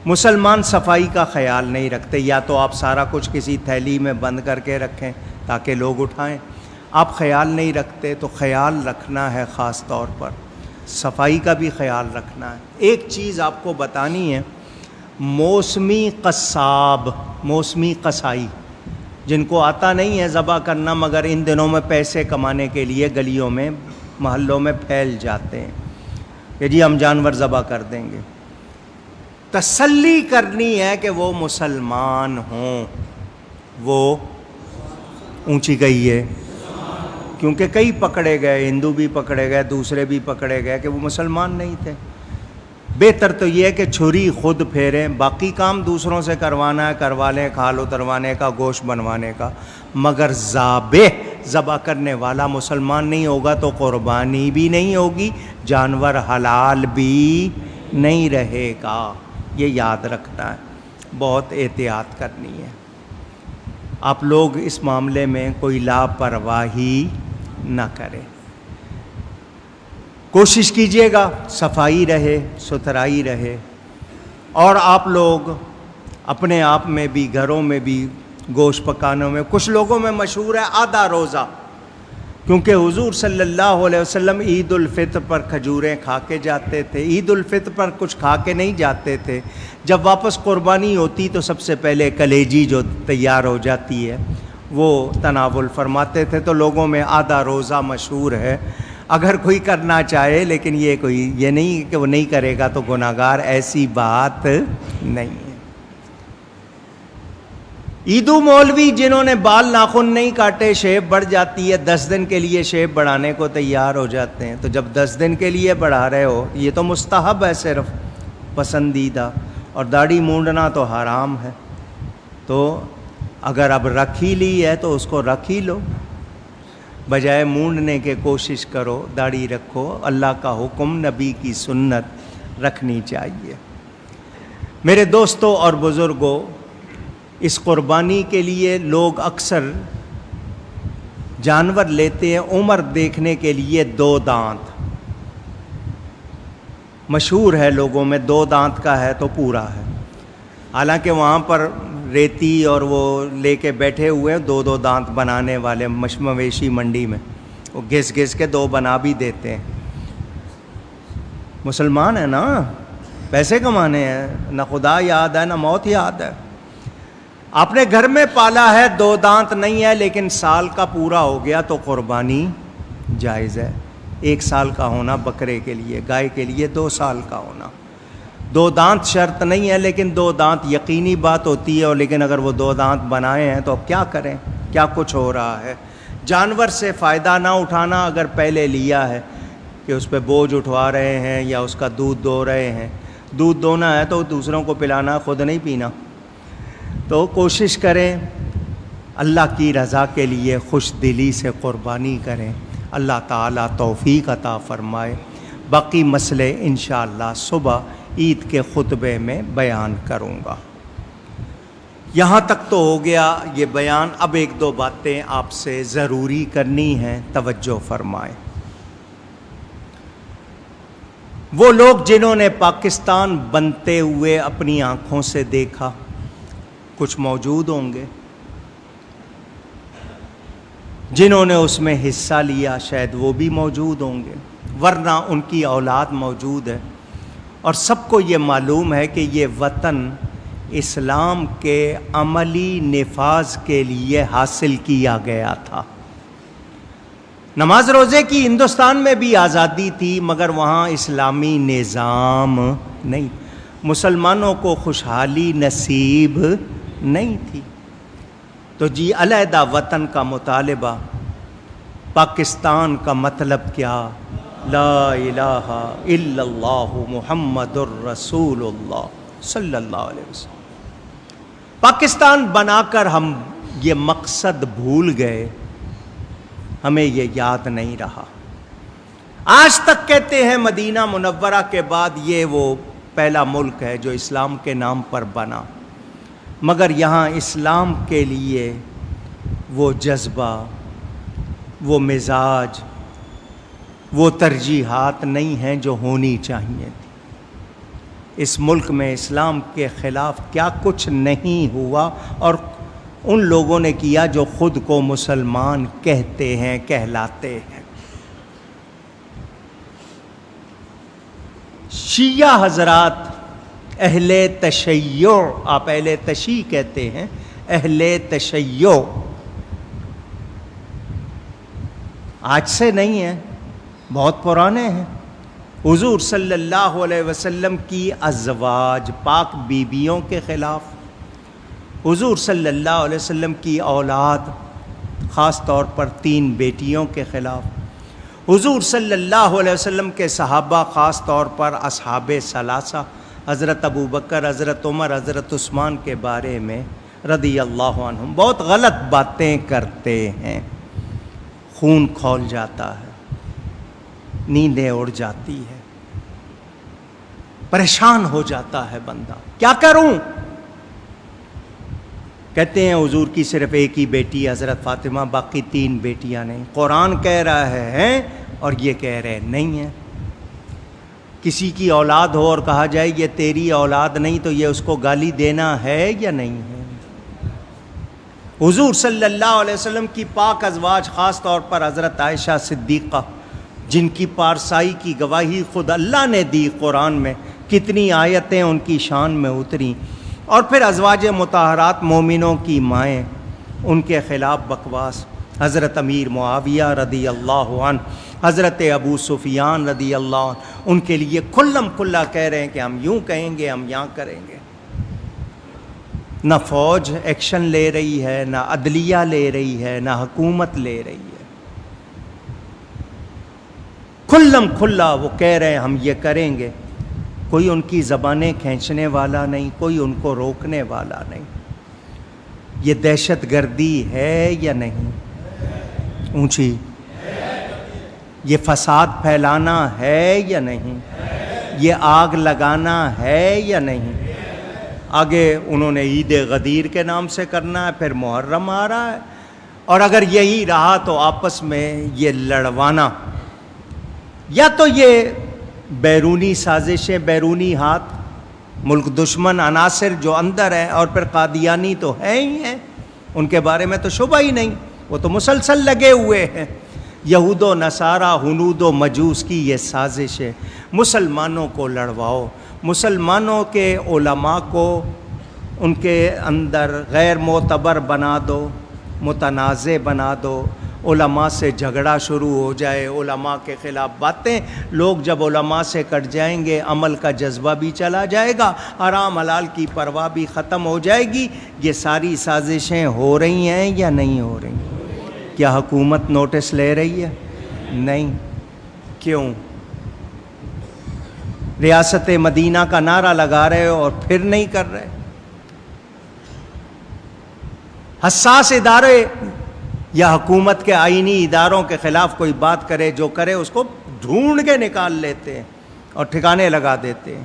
مسلمان صفائی کا خیال نہیں رکھتے، یا تو آپ سارا کچھ کسی تھیلی میں بند کر کے رکھیں تاکہ لوگ اٹھائیں، آپ خیال نہیں رکھتے تو خیال رکھنا ہے، خاص طور پر صفائی کا بھی خیال رکھنا ہے۔ ایک چیز آپ کو بتانی ہے، موسمی قصاب، موسمی قصائی، جن کو آتا نہیں ہے ذبح کرنا مگر ان دنوں میں پیسے کمانے کے لیے گلیوں میں محلوں میں پھیل جاتے ہیں کہ جی ہم جانور ذبح کر دیں گے۔ تسلی کرنی ہے کہ وہ مسلمان ہوں، وہ اونچی گئی ہے، کیونکہ کئی پکڑے گئے، ہندو بھی پکڑے گئے، دوسرے بھی پکڑے گئے کہ وہ مسلمان نہیں تھے۔ بہتر تو یہ ہے کہ چھری خود پھیریں، باقی کام دوسروں سے کروانا ہے کروا لیں، کھال اتروانے کا، گوشت بنوانے کا، مگر ذبح کرنے والا مسلمان نہیں ہوگا تو قربانی بھی نہیں ہوگی، جانور حلال بھی نہیں رہے گا۔ یہ یاد رکھنا ہے، بہت احتیاط کرنی ہے۔ آپ لوگ اس معاملے میں کوئی لاپرواہی نہ کریں، کوشش کیجئے گا صفائی رہے، ستھرائی رہے، اور آپ لوگ اپنے آپ میں بھی، گھروں میں بھی گوشت پکانوں میں، کچھ لوگوں میں مشہور ہے آدھا روزہ، کیونکہ حضور صلی اللہ علیہ وسلم عید الفطر پر کھجوریں کھا کے جاتے تھے، عید الفطر پر کچھ کھا کے نہیں جاتے تھے۔ جب واپس قربانی ہوتی تو سب سے پہلے کلیجی جو تیار ہو جاتی ہے وہ تناول فرماتے تھے، تو لوگوں میں آدھا روزہ مشہور ہے۔ اگر کوئی کرنا چاہے، لیکن یہ نہیں کہ وہ نہیں کرے گا تو گناہگار، ایسی بات نہیں ہے۔ عیدو مولوی جنہوں نے بال ناخن نہیں کاٹے، شیب بڑھ جاتی ہے، 10 دن کے لیے شیب بڑھانے کو تیار ہو جاتے ہیں. تو جب 10 دن کے لیے بڑھا رہے ہو، یہ تو مستحب ہے، صرف پسندیدہ، اور داڑھی مونڈنا تو حرام ہے. تو اگر اب رکھ ہی لی ہے تو اس کو رکھ ہی لو، بجائے مونڈنے کے کوشش کرو، داڑھی رکھو. اللہ کا حکم، نبی کی سنت رکھنی چاہیے. میرے دوستوں اور بزرگوں، اس قربانی کے لیے لوگ اکثر جانور لیتے ہیں عمر دیکھنے کے لیے 2 دانت. مشہور ہے لوگوں میں 2 دانت کا ہے تو پورا ہے. حالانکہ وہاں پر ریتی اور وہ لے کے بیٹھے ہوئے ہیں 2 دانت بنانے والے مویشی منڈی میں، وہ گھس گھس کے 2 بنا بھی دیتے ہیں. مسلمان ہیں نا، پیسے کمانے ہیں، نہ خدا یاد ہے نہ موت یاد ہے. آپ نے گھر میں پالا ہے، 2 دانت نہیں ہے لیکن سال کا پورا ہو گیا تو قربانی جائز ہے. 1 سال کا ہونا بکرے کے لیے، گائے کے لیے 2 سال کا ہونا. 2 دانت شرط نہیں ہے لیکن 2 دانت یقینی بات ہوتی ہے. اور لیکن اگر وہ 2 دانت بنائے ہیں تو اب کیا کریں، کیا کچھ ہو رہا ہے. جانور سے فائدہ نہ اٹھانا. اگر پہلے لیا ہے کہ اس پہ بوجھ اٹھوا رہے ہیں یا اس کا دودھ دو رہے ہیں، دودھ دونا ہے تو دوسروں کو پلانا، خود نہیں پینا. تو کوشش کریں اللہ کی رضا کے لیے خوش دلی سے قربانی کریں. اللہ تعالیٰ توفیق عطا فرمائے. باقی مسئلے انشاءاللہ صبح عید کے خطبے میں بیان کروں گا. یہاں تک تو ہو گیا یہ بیان. اب 1-2 باتیں آپ سے ضروری کرنی ہیں، توجہ فرمائیں. وہ لوگ جنہوں نے پاکستان بنتے ہوئے اپنی آنکھوں سے دیکھا، کچھ موجود ہوں گے. جنہوں نے اس میں حصہ لیا شاید وہ بھی موجود ہوں گے، ورنہ ان کی اولاد موجود ہے. اور سب کو یہ معلوم ہے کہ یہ وطن اسلام کے عملی نفاذ کے لیے حاصل کیا گیا تھا. نماز روزے کی ہندوستان میں بھی آزادی تھی مگر وہاں اسلامی نظام نہیں، مسلمانوں کو خوشحالی نصیب نہیں تھی. تو جی علیحدہ وطن کا مطالبہ. پاکستان کا مطلب کیا؟ لا الہ الا اللہ محمد الرسول اللہ صلی اللہ علیہ وسلم. پاکستان بنا کر ہم یہ مقصد بھول گئے، ہمیں یہ یاد نہیں رہا. آج تک کہتے ہیں مدینہ منورہ کے بعد یہ وہ پہلا ملک ہے جو اسلام کے نام پر بنا، مگر یہاں اسلام کے لیے وہ جذبہ، وہ مزاج، وہ ترجیحات نہیں ہیں جو ہونی چاہیے تھی. اس ملک میں اسلام کے خلاف کیا کچھ نہیں ہوا، اور ان لوگوں نے کیا جو خود کو مسلمان کہتے ہیں، کہلاتے ہیں. شیعہ حضرات اہل تشیع، آپ اہل تشیع کہتے ہیں، اہل تشیع آج سے نہیں ہیں، بہت پرانے ہیں. حضور صلی اللہ علیہ وسلم کی ازواج پاک بیویوں کے خلاف، حضور صلی اللہ علیہ وسلم کی اولاد خاص طور پر 3 بیٹیوں کے خلاف، حضور صلی اللہ علیہ وسلم کے صحابہ خاص طور پر اصحاب ثلاثہ حضرت ابوبکر، حضرت عمر، حضرت عثمان کے بارے میں رضی اللہ عنہم بہت غلط باتیں کرتے ہیں. خون کھول جاتا ہے، نیندیں اڑ جاتی ہے، پریشان ہو جاتا ہے بندہ، کیا کروں. کہتے ہیں حضور کی صرف ایک ہی بیٹی حضرت فاطمہ، باقی 3 بیٹیاں نہیں. قرآن کہہ رہا ہے اور یہ کہہ رہے نہیں ہیں. کسی کی اولاد ہو اور کہا جائے یہ تیری اولاد نہیں تو یہ اس کو گالی دینا ہے یا نہیں ہے؟ حضور صلی اللہ علیہ وسلم کی پاک ازواج خاص طور پر حضرت عائشہ صدیقہ، جن کی پارسائی کی گواہی خود اللہ نے دی قرآن میں، کتنی آیتیں ان کی شان میں اتریں. اور پھر ازواج مطہرات مومنوں کی مائیں، ان کے خلاف بکواس. حضرت امیر معاویہ رضی اللہ عنہ، حضرت ابو سفیان رضی اللہ عنہ، ان کے لیے کھلم کھلا کہہ رہے ہیں کہ ہم یوں کہیں گے، ہم یہاں کریں گے. نہ فوج ایکشن لے رہی ہے، نہ عدلیہ لے رہی ہے، نہ حکومت لے رہی ہے۔ کھلم کھلا وہ کہہ رہے ہیں ہم یہ کریں گے، کوئی ان کی زبانیں کھینچنے والا نہیں، کوئی ان کو روکنے والا نہیں۔ یہ دہشت گردی ہے یا نہیں؟ اونچی۔ یہ فساد پھیلانا ہے یا نہیں؟ یہ آگ لگانا ہے یا نہیں؟ آگے انہوں نے عید غدیر کے نام سے کرنا ہے، پھر محرم آ رہا ہے، اور اگر یہی رہا تو آپس میں یہ لڑوانا، یا تو یہ بیرونی سازشیں، بیرونی ہاتھ، ملک دشمن عناصر جو اندر ہیں، اور پھر قادیانی تو ہیں ہی ہیں، ان کے بارے میں تو شبہ ہی نہیں، وہ تو مسلسل لگے ہوئے ہیں۔ یہود و نصارہ، ہنود و مجوس کی یہ سازش ہے، مسلمانوں کو لڑواؤ، مسلمانوں کے علماء کو ان کے اندر غیر معتبر بنا دو، متنازع بنا دو، علماء سے جھگڑا شروع ہو جائے، علماء کے خلاف باتیں، لوگ جب علماء سے کٹ جائیں گے عمل کا جذبہ بھی چلا جائے گا، حرام حلال کی پرواہ بھی ختم ہو جائے گی۔ یہ ساری سازشیں ہو رہی ہیں یا نہیں ہو رہی؟ کیا حکومت نوٹس لے رہی ہے؟ نہیں۔ کیوں؟ ریاست مدینہ کا نعرہ لگا رہے ہو اور پھر نہیں کر رہے۔ حساس ادارے یا حکومت کے آئینی اداروں کے خلاف کوئی بات کرے، جو کرے اس کو ڈھونڈ کے نکال لیتے ہیں اور ٹھکانے لگا دیتے ہیں۔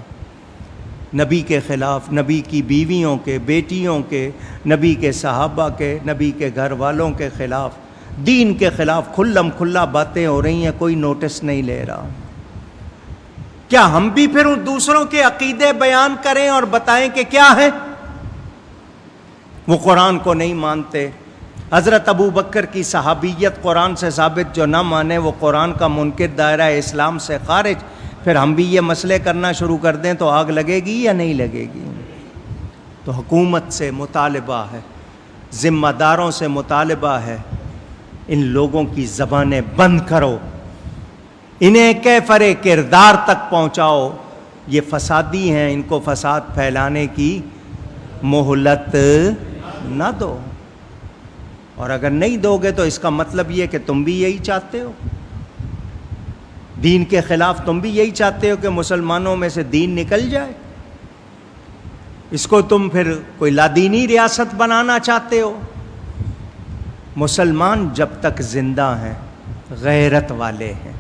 نبی کے خلاف، نبی کی بیویوں کے، بیٹیوں کے، نبی کے صحابہ کے، نبی کے گھر والوں کے خلاف، دین کے خلاف کھلم کھلا باتیں ہو رہی ہیں، کوئی نوٹس نہیں لے رہا۔ کیا ہم بھی پھر ان دوسروں کے عقیدے بیان کریں اور بتائیں کہ کیا ہے؟ وہ قرآن کو نہیں مانتے۔ حضرت ابو بکر کی صحابیت قرآن سے ثابت، جو نہ مانے وہ قرآن کا منکر، دائرہ اسلام سے خارج۔ پھر ہم بھی یہ مسئلے کرنا شروع کر دیں تو آگ لگے گی یا نہیں لگے گی؟ تو حکومت سے مطالبہ ہے، ذمہ داروں سے مطالبہ ہے، ان لوگوں کی زبانیں بند کرو، انہیں کیفر کردار تک پہنچاؤ۔ یہ فسادی ہیں، ان کو فساد پھیلانے کی مہلت نہ دو، اور اگر نہیں دو گے تو اس کا مطلب یہ کہ تم بھی یہی چاہتے ہو، دین کے خلاف تم بھی یہی چاہتے ہو کہ مسلمانوں میں سے دین نکل جائے۔ اس کو تم پھر کوئی لادینی ریاست بنانا چاہتے ہو۔ مسلمان جب تک زندہ ہیں غیرت والے ہیں،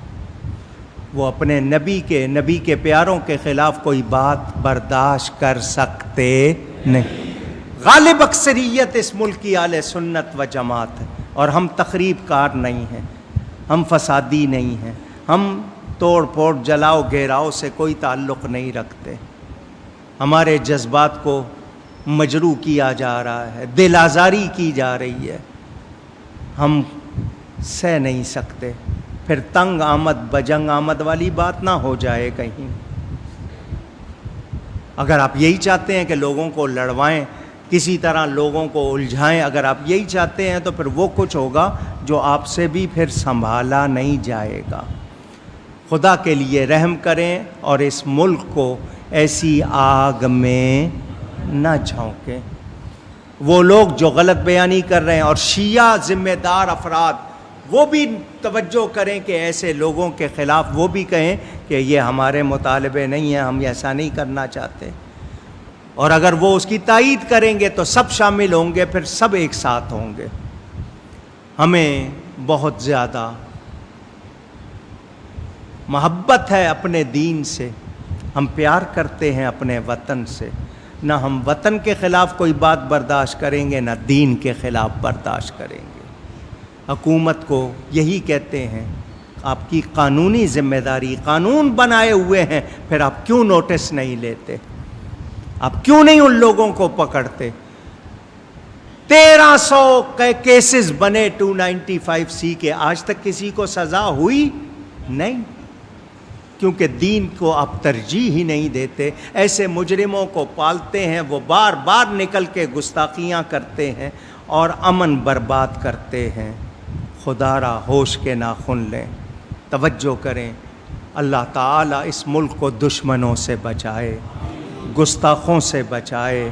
وہ اپنے نبی کے پیاروں کے خلاف کوئی بات برداشت کر سکتے نہیں۔ غالب اکثریت اس ملک کی اہل سنت و جماعت ہے، اور ہم تخریب کار نہیں ہیں، ہم فسادی نہیں ہیں، ہم توڑ پھوڑ جلاؤ گھیراؤ سے کوئی تعلق نہیں رکھتے۔ ہمارے جذبات کو مجروح کیا جا رہا ہے، دل آزاری کی جا رہی ہے، ہم سہ نہیں سکتے۔ پھر تنگ آمد بجنگ آمد والی بات نہ ہو جائے کہیں۔ اگر آپ یہی چاہتے ہیں کہ لوگوں کو لڑوائیں، کسی طرح لوگوں کو الجھائیں، اگر آپ یہی چاہتے ہیں تو پھر وہ کچھ ہوگا جو آپ سے بھی پھر سنبھالا نہیں جائے گا۔ خدا کے لیے رحم کریں اور اس ملک کو ایسی آگ میں نہ جھونکیں۔ وہ لوگ جو غلط بیانی کر رہے ہیں، اور شیعہ ذمہ دار افراد، وہ بھی توجہ کریں کہ ایسے لوگوں کے خلاف وہ بھی کہیں کہ یہ ہمارے مطالبے نہیں ہیں، ہم ایسا نہیں کرنا چاہتے۔ اور اگر وہ اس کی تائید کریں گے تو سب شامل ہوں گے، پھر سب ایک ساتھ ہوں گے۔ ہمیں بہت زیادہ محبت ہے اپنے دین سے، ہم پیار کرتے ہیں اپنے وطن سے، نہ ہم وطن کے خلاف کوئی بات برداشت کریں گے، نہ دین کے خلاف برداشت کریں گے۔ حکومت کو یہی کہتے ہیں، آپ کی قانونی ذمہ داری، قانون بنائے ہوئے ہیں، پھر آپ کیوں نوٹس نہیں لیتے؟ آپ کیوں نہیں ان لوگوں کو پکڑتے؟ 1300 کیسز بنے 295C کے، آج تک کسی کو سزا ہوئی نہیں، کیونکہ دین کو آپ ترجیح ہی نہیں دیتے۔ ایسے مجرموں کو پالتے ہیں، وہ بار بار نکل کے گستاخیاں کرتے ہیں اور امن برباد کرتے ہیں۔ خدا را ہوش کے ناخن لیں، توجہ کریں۔ اللہ تعالیٰ اس ملک کو دشمنوں سے بچائے، گستاخوں سے بچائے،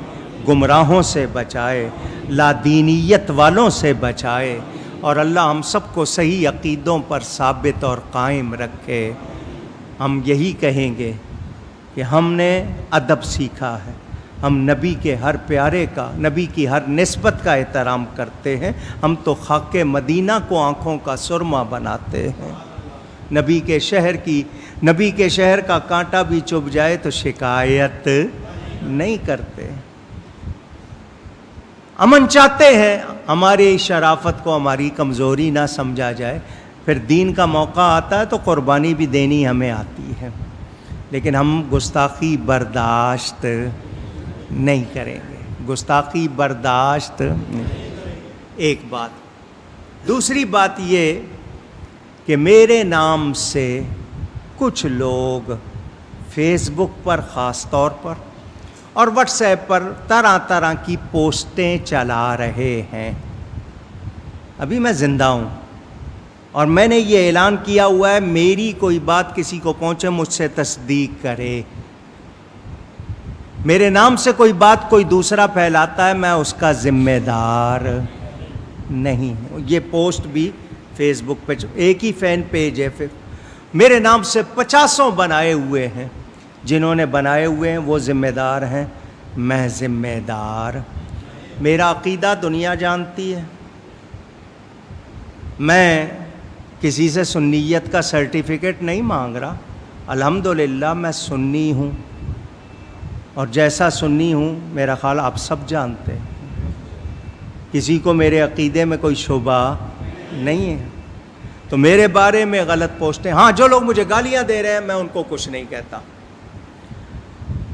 گمراہوں سے بچائے، لادینیت والوں سے بچائے، اور اللہ ہم سب کو صحیح عقیدوں پر ثابت اور قائم رکھے۔ ہم یہی کہیں گے کہ ہم نے ادب سیکھا ہے، ہم نبی کے ہر پیارے کا، نبی کی ہر نسبت کا احترام کرتے ہیں، ہم تو خاک مدینہ کو آنکھوں کا سرما بناتے ہیں۔ نبی کے شہر کا کانٹا بھی چبھ جائے تو شکایت نہیں کرتے۔ امن چاہتے ہیں، ہماری شرافت کو ہماری کمزوری نہ سمجھا جائے، پھر دین کا موقع آتا ہے تو قربانی بھی دینی ہمیں آتی ہے، لیکن ہم گستاخی برداشت نہیں کریں گے، گستاخی برداشت نہیں۔ ایک بات، دوسری بات یہ کہ میرے نام سے کچھ لوگ فیس بک پر خاص طور پر اور واٹس ایپ پر طرح طرح کی پوسٹیں چلا رہے ہیں۔ ابھی میں زندہ ہوں اور میں نے یہ اعلان کیا ہوا ہے، میری کوئی بات کسی کو پہنچے مجھ سے تصدیق کرے۔ میرے نام سے کوئی بات کوئی دوسرا پھیلاتا ہے، میں اس کا ذمہ دار نہیں ہوں۔ یہ پوسٹ بھی فیس بک پہ ایک ہی فین پیج ہے، میرے نام سے 50 بنائے ہوئے ہیں، جنہوں نے بنائے ہوئے ہیں وہ ذمہ دار ہیں، میں ذمہ دار۔ میرا عقیدہ دنیا جانتی ہے، میں کسی سے سنیت کا سرٹیفکیٹ نہیں مانگ رہا، الحمدللہ میں سنی ہوں، اور جیسا سنی ہوں میرا خیال آپ سب جانتے ہیں، کسی کو میرے عقیدے میں کوئی شبہ نہیں ہے۔ تو میرے بارے میں غلط پوسٹیں، ہاں جو لوگ مجھے گالیاں دے رہے ہیں میں ان کو کچھ نہیں کہتا۔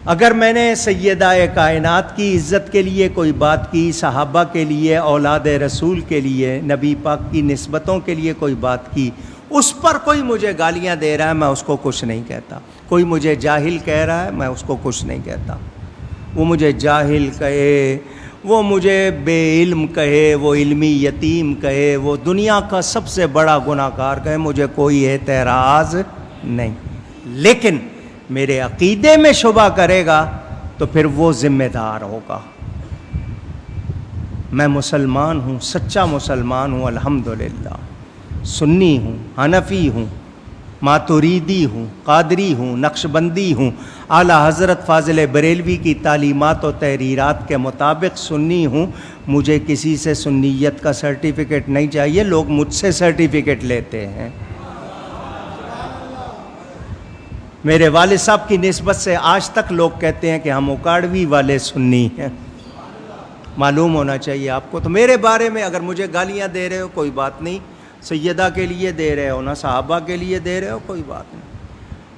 اگر میں نے سیدہ کائنات کی عزت کے لیے کوئی بات کی، صحابہ کے لیے، اولاد رسول کے لیے، نبی پاک کی نسبتوں کے لیے کوئی بات کی، اس پر کوئی مجھے گالیاں دے رہا ہے میں اس کو کچھ نہیں کہتا۔ کوئی مجھے جاہل کہہ رہا ہے میں اس کو کچھ نہیں کہتا۔ وہ مجھے جاہل کہے، وہ مجھے بے علم کہے، وہ علمی یتیم کہے، وہ دنیا کا سب سے بڑا گناہ گار کہے، مجھے کوئی اعتراض نہیں، لیکن میرے عقیدے میں شبہ کرے گا تو پھر وہ ذمہ دار ہوگا۔ میں مسلمان ہوں، سچا مسلمان ہوں الحمدللہ، سنی ہوں، حنفی ہوں، ماتریدی ہوں، قادری ہوں، نقشبندی ہوں، اعلیٰ حضرت فاضل بریلوی کی تعلیمات و تحریرات کے مطابق سنی ہوں۔ مجھے کسی سے سنیت کا سرٹیفکیٹ نہیں چاہیے، لوگ مجھ سے سرٹیفکیٹ لیتے ہیں۔ میرے والد صاحب کی نسبت سے آج تک لوگ کہتے ہیں کہ ہم اکاڑوی والے سنی ہیں، معلوم ہونا چاہیے آپ کو۔ تو میرے بارے میں اگر مجھے گالیاں دے رہے ہو کوئی بات نہیں، سیدہ کے لیے دے رہے ہو نا، صحابہ کے لیے دے رہے ہو کوئی بات نہیں،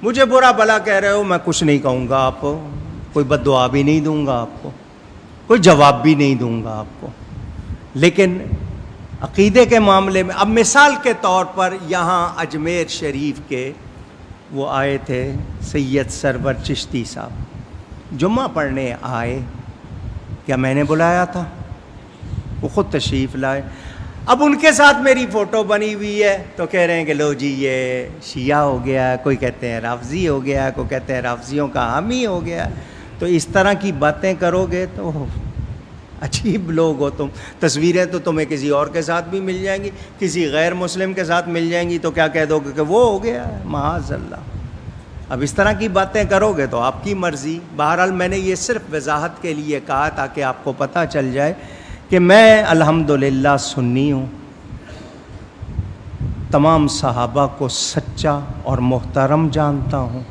مجھے برا بھلا کہہ رہے ہو میں کچھ نہیں کہوں گا آپ کو، کوئی بد دعا بھی نہیں دوں گا آپ کو، کوئی جواب بھی نہیں دوں گا آپ کو۔ لیکن عقیدے کے معاملے میں اب مثال کے طور پر یہاں اجمیر شریف کے وہ آئے تھے سید سرور چشتی صاحب، جمعہ پڑھنے آئے، کیا میں نے بلایا تھا؟ وہ خود تشریف لائے۔ اب ان کے ساتھ میری فوٹو بنی ہوئی ہے تو کہہ رہے ہیں کہ لو جی یہ شیعہ ہو گیا ہے، کوئی کہتے ہیں رافضی ہو گیا ہے، کوئی کہتے ہیں رافضیوں کا حامی ہو گیا ہے۔ تو اس طرح کی باتیں کرو گے تو عجیب لوگ ہو تم۔ تصویریں تو تمہیں کسی اور کے ساتھ بھی مل جائیں گی، کسی غیر مسلم کے ساتھ مل جائیں گی تو کیا کہہ دو گے کہ وہ ہو گیا ہے، معاذ اللہ۔ اب اس طرح کی باتیں کرو گے تو آپ کی مرضی۔ بہرحال میں نے یہ صرف وضاحت کے لیے کہا تاکہ آپ کو پتہ چل جائے کہ میں الحمدللہ سنی ہوں، تمام صحابہ کو سچا اور محترم جانتا ہوں،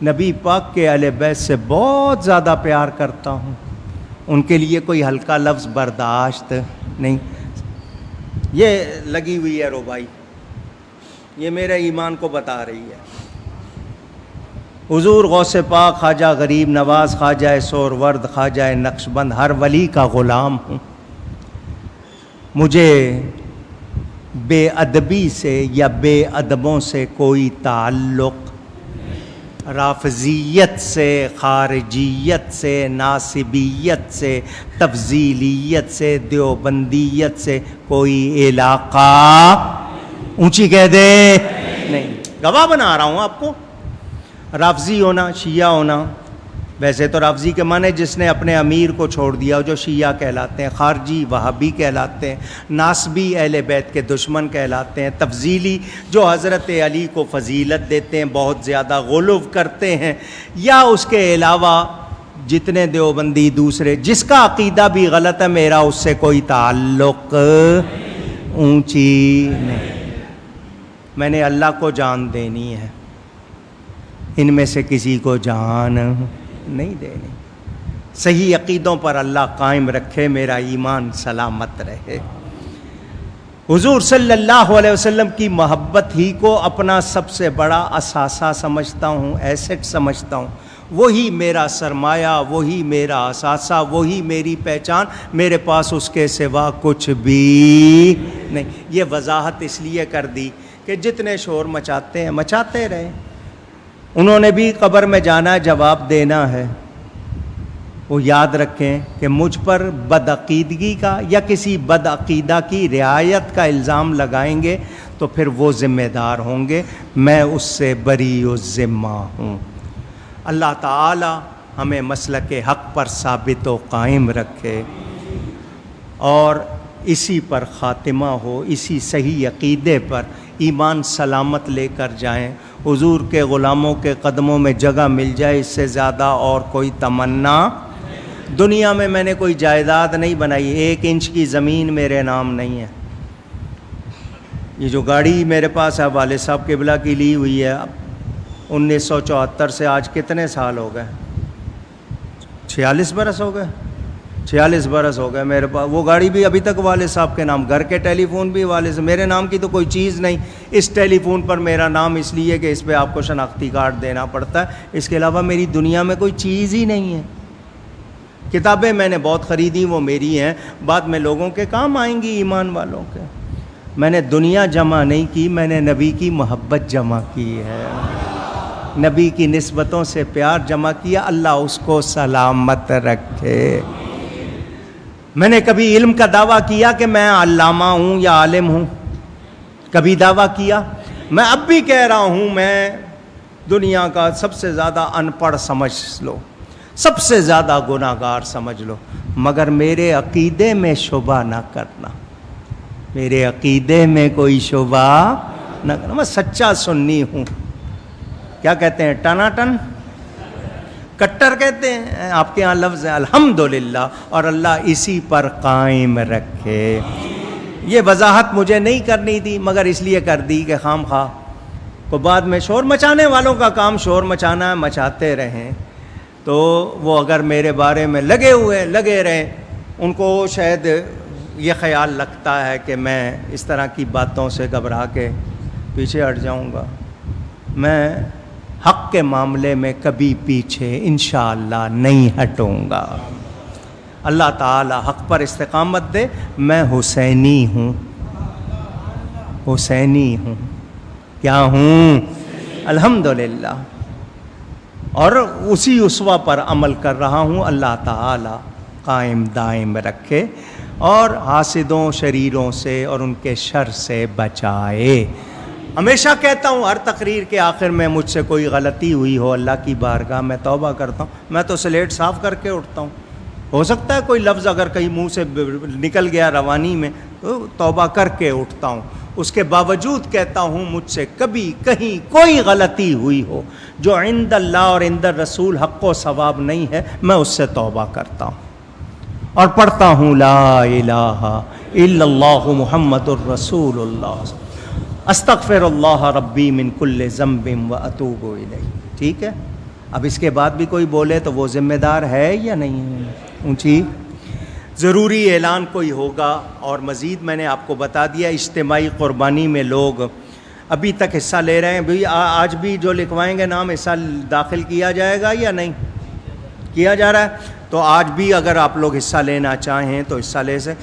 نبی پاک کے اہل بیت سے بہت زیادہ پیار کرتا ہوں، ان کے لیے کوئی ہلکا لفظ برداشت نہیں۔ یہ لگی ہوئی ہے روبائی، یہ میرے ایمان کو بتا رہی ہے۔ حضور غوث پاک خواجہ غریب نواز خواجہ سورورد خواجہ نقشبند ہر ولی کا غلام ہوں۔ مجھے بے ادبی سے یا بے ادبوں سے کوئی تعلق، رافضیت سے، خارجیت سے، ناصبیت سے، تفضیلیت سے، دیوبندیت سے کوئی علاقہ، اونچی کہہ دے، نہیں۔ گواہ بنا رہا ہوں آپ کو، رافضی ہونا، شیعہ ہونا ویسے تو رافضی کے معنی جس نے اپنے امیر کو چھوڑ دیا، جو شیعہ کہلاتے ہیں، خارجی وہابی کہلاتے ہیں، ناسبی اہل بیت کے دشمن کہلاتے ہیں، تفضیلی جو حضرت علی کو فضیلت دیتے ہیں، بہت زیادہ غلو کرتے ہیں، یا اس کے علاوہ جتنے دیوبندی دوسرے، جس کا عقیدہ بھی غلط ہے، میرا اس سے کوئی تعلق اونچی نہیں، میں نے اللہ کو جان دینی ہے، ان میں سے کسی کو جان نہیں دینی۔ صحیح عقیدوں پر اللہ قائم رکھے، میرا ایمان سلامت رہے۔ حضور صلی اللہ علیہ وسلم کی محبت ہی کو اپنا سب سے بڑا اثاثہ سمجھتا ہوں، ایسٹ سمجھتا ہوں، وہی میرا سرمایہ، وہی میرا اثاثہ، وہی میری پہچان، میرے پاس اس کے سوا کچھ بھی نہیں۔ یہ وضاحت اس لیے کر دی کہ جتنے شور مچاتے ہیں مچاتے رہے، انہوں نے بھی قبر میں جانا، جواب دینا ہے۔ وہ یاد رکھیں کہ مجھ پر بدعقیدگی کا یا کسی بدعقیدہ کی رعایت کا الزام لگائیں گے تو پھر وہ ذمہ دار ہوں گے، میں اس سے بری الذمہ ہوں۔ اللہ تعالی ہمیں مسلک حق پر ثابت و قائم رکھے اور اسی پر خاتمہ ہو، اسی صحیح عقیدے پر ایمان سلامت لے کر جائیں، حضور کے غلاموں کے قدموں میں جگہ مل جائے، اس سے زیادہ اور کوئی تمنا۔ دنیا میں نے کوئی جائیداد نہیں بنائی، 1 انچ کی زمین میرے نام نہیں ہے۔ یہ جو گاڑی میرے پاس ہے والد صاحب قبلہ کی لی ہوئی ہے، 1974 سے آج کتنے سال ہو گئے؟ 46 برس ہو گئے، 46 برس ہو گئے میرے پاس وہ گاڑی بھی ابھی تک والد صاحب کے نام، گھر کے ٹیلی فون بھی والد سے، میرے نام کی تو کوئی چیز نہیں۔ اس ٹیلی فون پر میرا نام اس لیے کہ اس پہ آپ کو شناختی کارڈ دینا پڑتا ہے، اس کے علاوہ میری دنیا میں کوئی چیز ہی نہیں ہے۔ کتابیں میں نے بہت خریدی، وہ میری ہیں، بعد میں لوگوں کے کام آئیں گی، ایمان والوں کے۔ میں نے دنیا جمع نہیں کی، میں نے نبی کی محبت جمع کی ہے، نبی کی نسبتوں سے پیار جمع کیا، اللہ اس کو سلامت رکھے۔ میں نے کبھی علم کا دعویٰ کیا کہ میں علامہ ہوں یا عالم ہوں؟ کبھی دعویٰ کیا؟ میں اب بھی کہہ رہا ہوں، میں دنیا کا سب سے زیادہ ان پڑھ سمجھ لو، سب سے زیادہ گناہ گار سمجھ لو، مگر میرے عقیدے میں شبہ نہ کرنا، میرے عقیدے میں کوئی شبہ نہ کرنا، میں سچا سنی ہوں۔ کیا کہتے ہیں؟ ٹناٹن کٹر کہتے ہیں، آپ کے ہاں لفظ ہے الحمدللہ، اور اللہ اسی پر قائم رکھے۔ یہ وضاحت مجھے نہیں کرنی تھی مگر اس لیے کر دی کہ خام خواہ کو بعد میں شور مچانے والوں کا کام شور مچانا ہے، مچاتے رہیں، تو وہ اگر میرے بارے میں لگے رہیں، ان کو شاید یہ خیال لگتا ہے کہ میں اس طرح کی باتوں سے گھبرا کے پیچھے ہٹ جاؤں گا۔ میں حق کے معاملے میں کبھی پیچھے انشاءاللہ نہیں ہٹوں گا۔ اللہ تعالی حق پر استقامت دے۔ میں حسینی ہوں، حسینی ہوں، کیا ہوں؟ الحمدللہ، اور اسی اسوہ پر عمل کر رہا ہوں۔ اللہ تعالی قائم دائم رکھے اور حاسدوں شریروں سے اور ان کے شر سے بچائے۔ ہمیشہ کہتا ہوں ہر تقریر کے آخر میں، مجھ سے کوئی غلطی ہوئی ہو اللہ کی بارگاہ میں توبہ کرتا ہوں، میں تو سلیٹ صاف کر کے اٹھتا ہوں۔ ہو سکتا ہے کوئی لفظ اگر کہیں منہ سے نکل گیا روانی میں تو توبہ کر کے اٹھتا ہوں، اس کے باوجود کہتا ہوں مجھ سے کبھی کہیں کوئی غلطی ہوئی ہو جو عند اللہ اور عند الرسول حق و ثواب نہیں ہے، میں اس سے توبہ کرتا ہوں اور پڑھتا ہوں لا الہ الا اللہ محمد الرسول اللہ، استغفر اللہ ربی من کل ذنب واتوب الیہ۔ ٹھیک ہے، اب اس کے بعد بھی کوئی بولے تو وہ ذمہ دار ہے یا نہیں ہے؟ اونچی ضروری اعلان کوئی ہوگا، اور مزید میں نے آپ کو بتا دیا اجتماعی قربانی میں لوگ ابھی تک حصہ لے رہے ہیں۔ بھی آج بھی جو لکھوائیں گے نام حصہ داخل کیا جائے گا یا نہیں کیا جا رہا ہے؟ تو آج بھی اگر آپ لوگ حصہ لینا چاہیں تو حصہ لے سے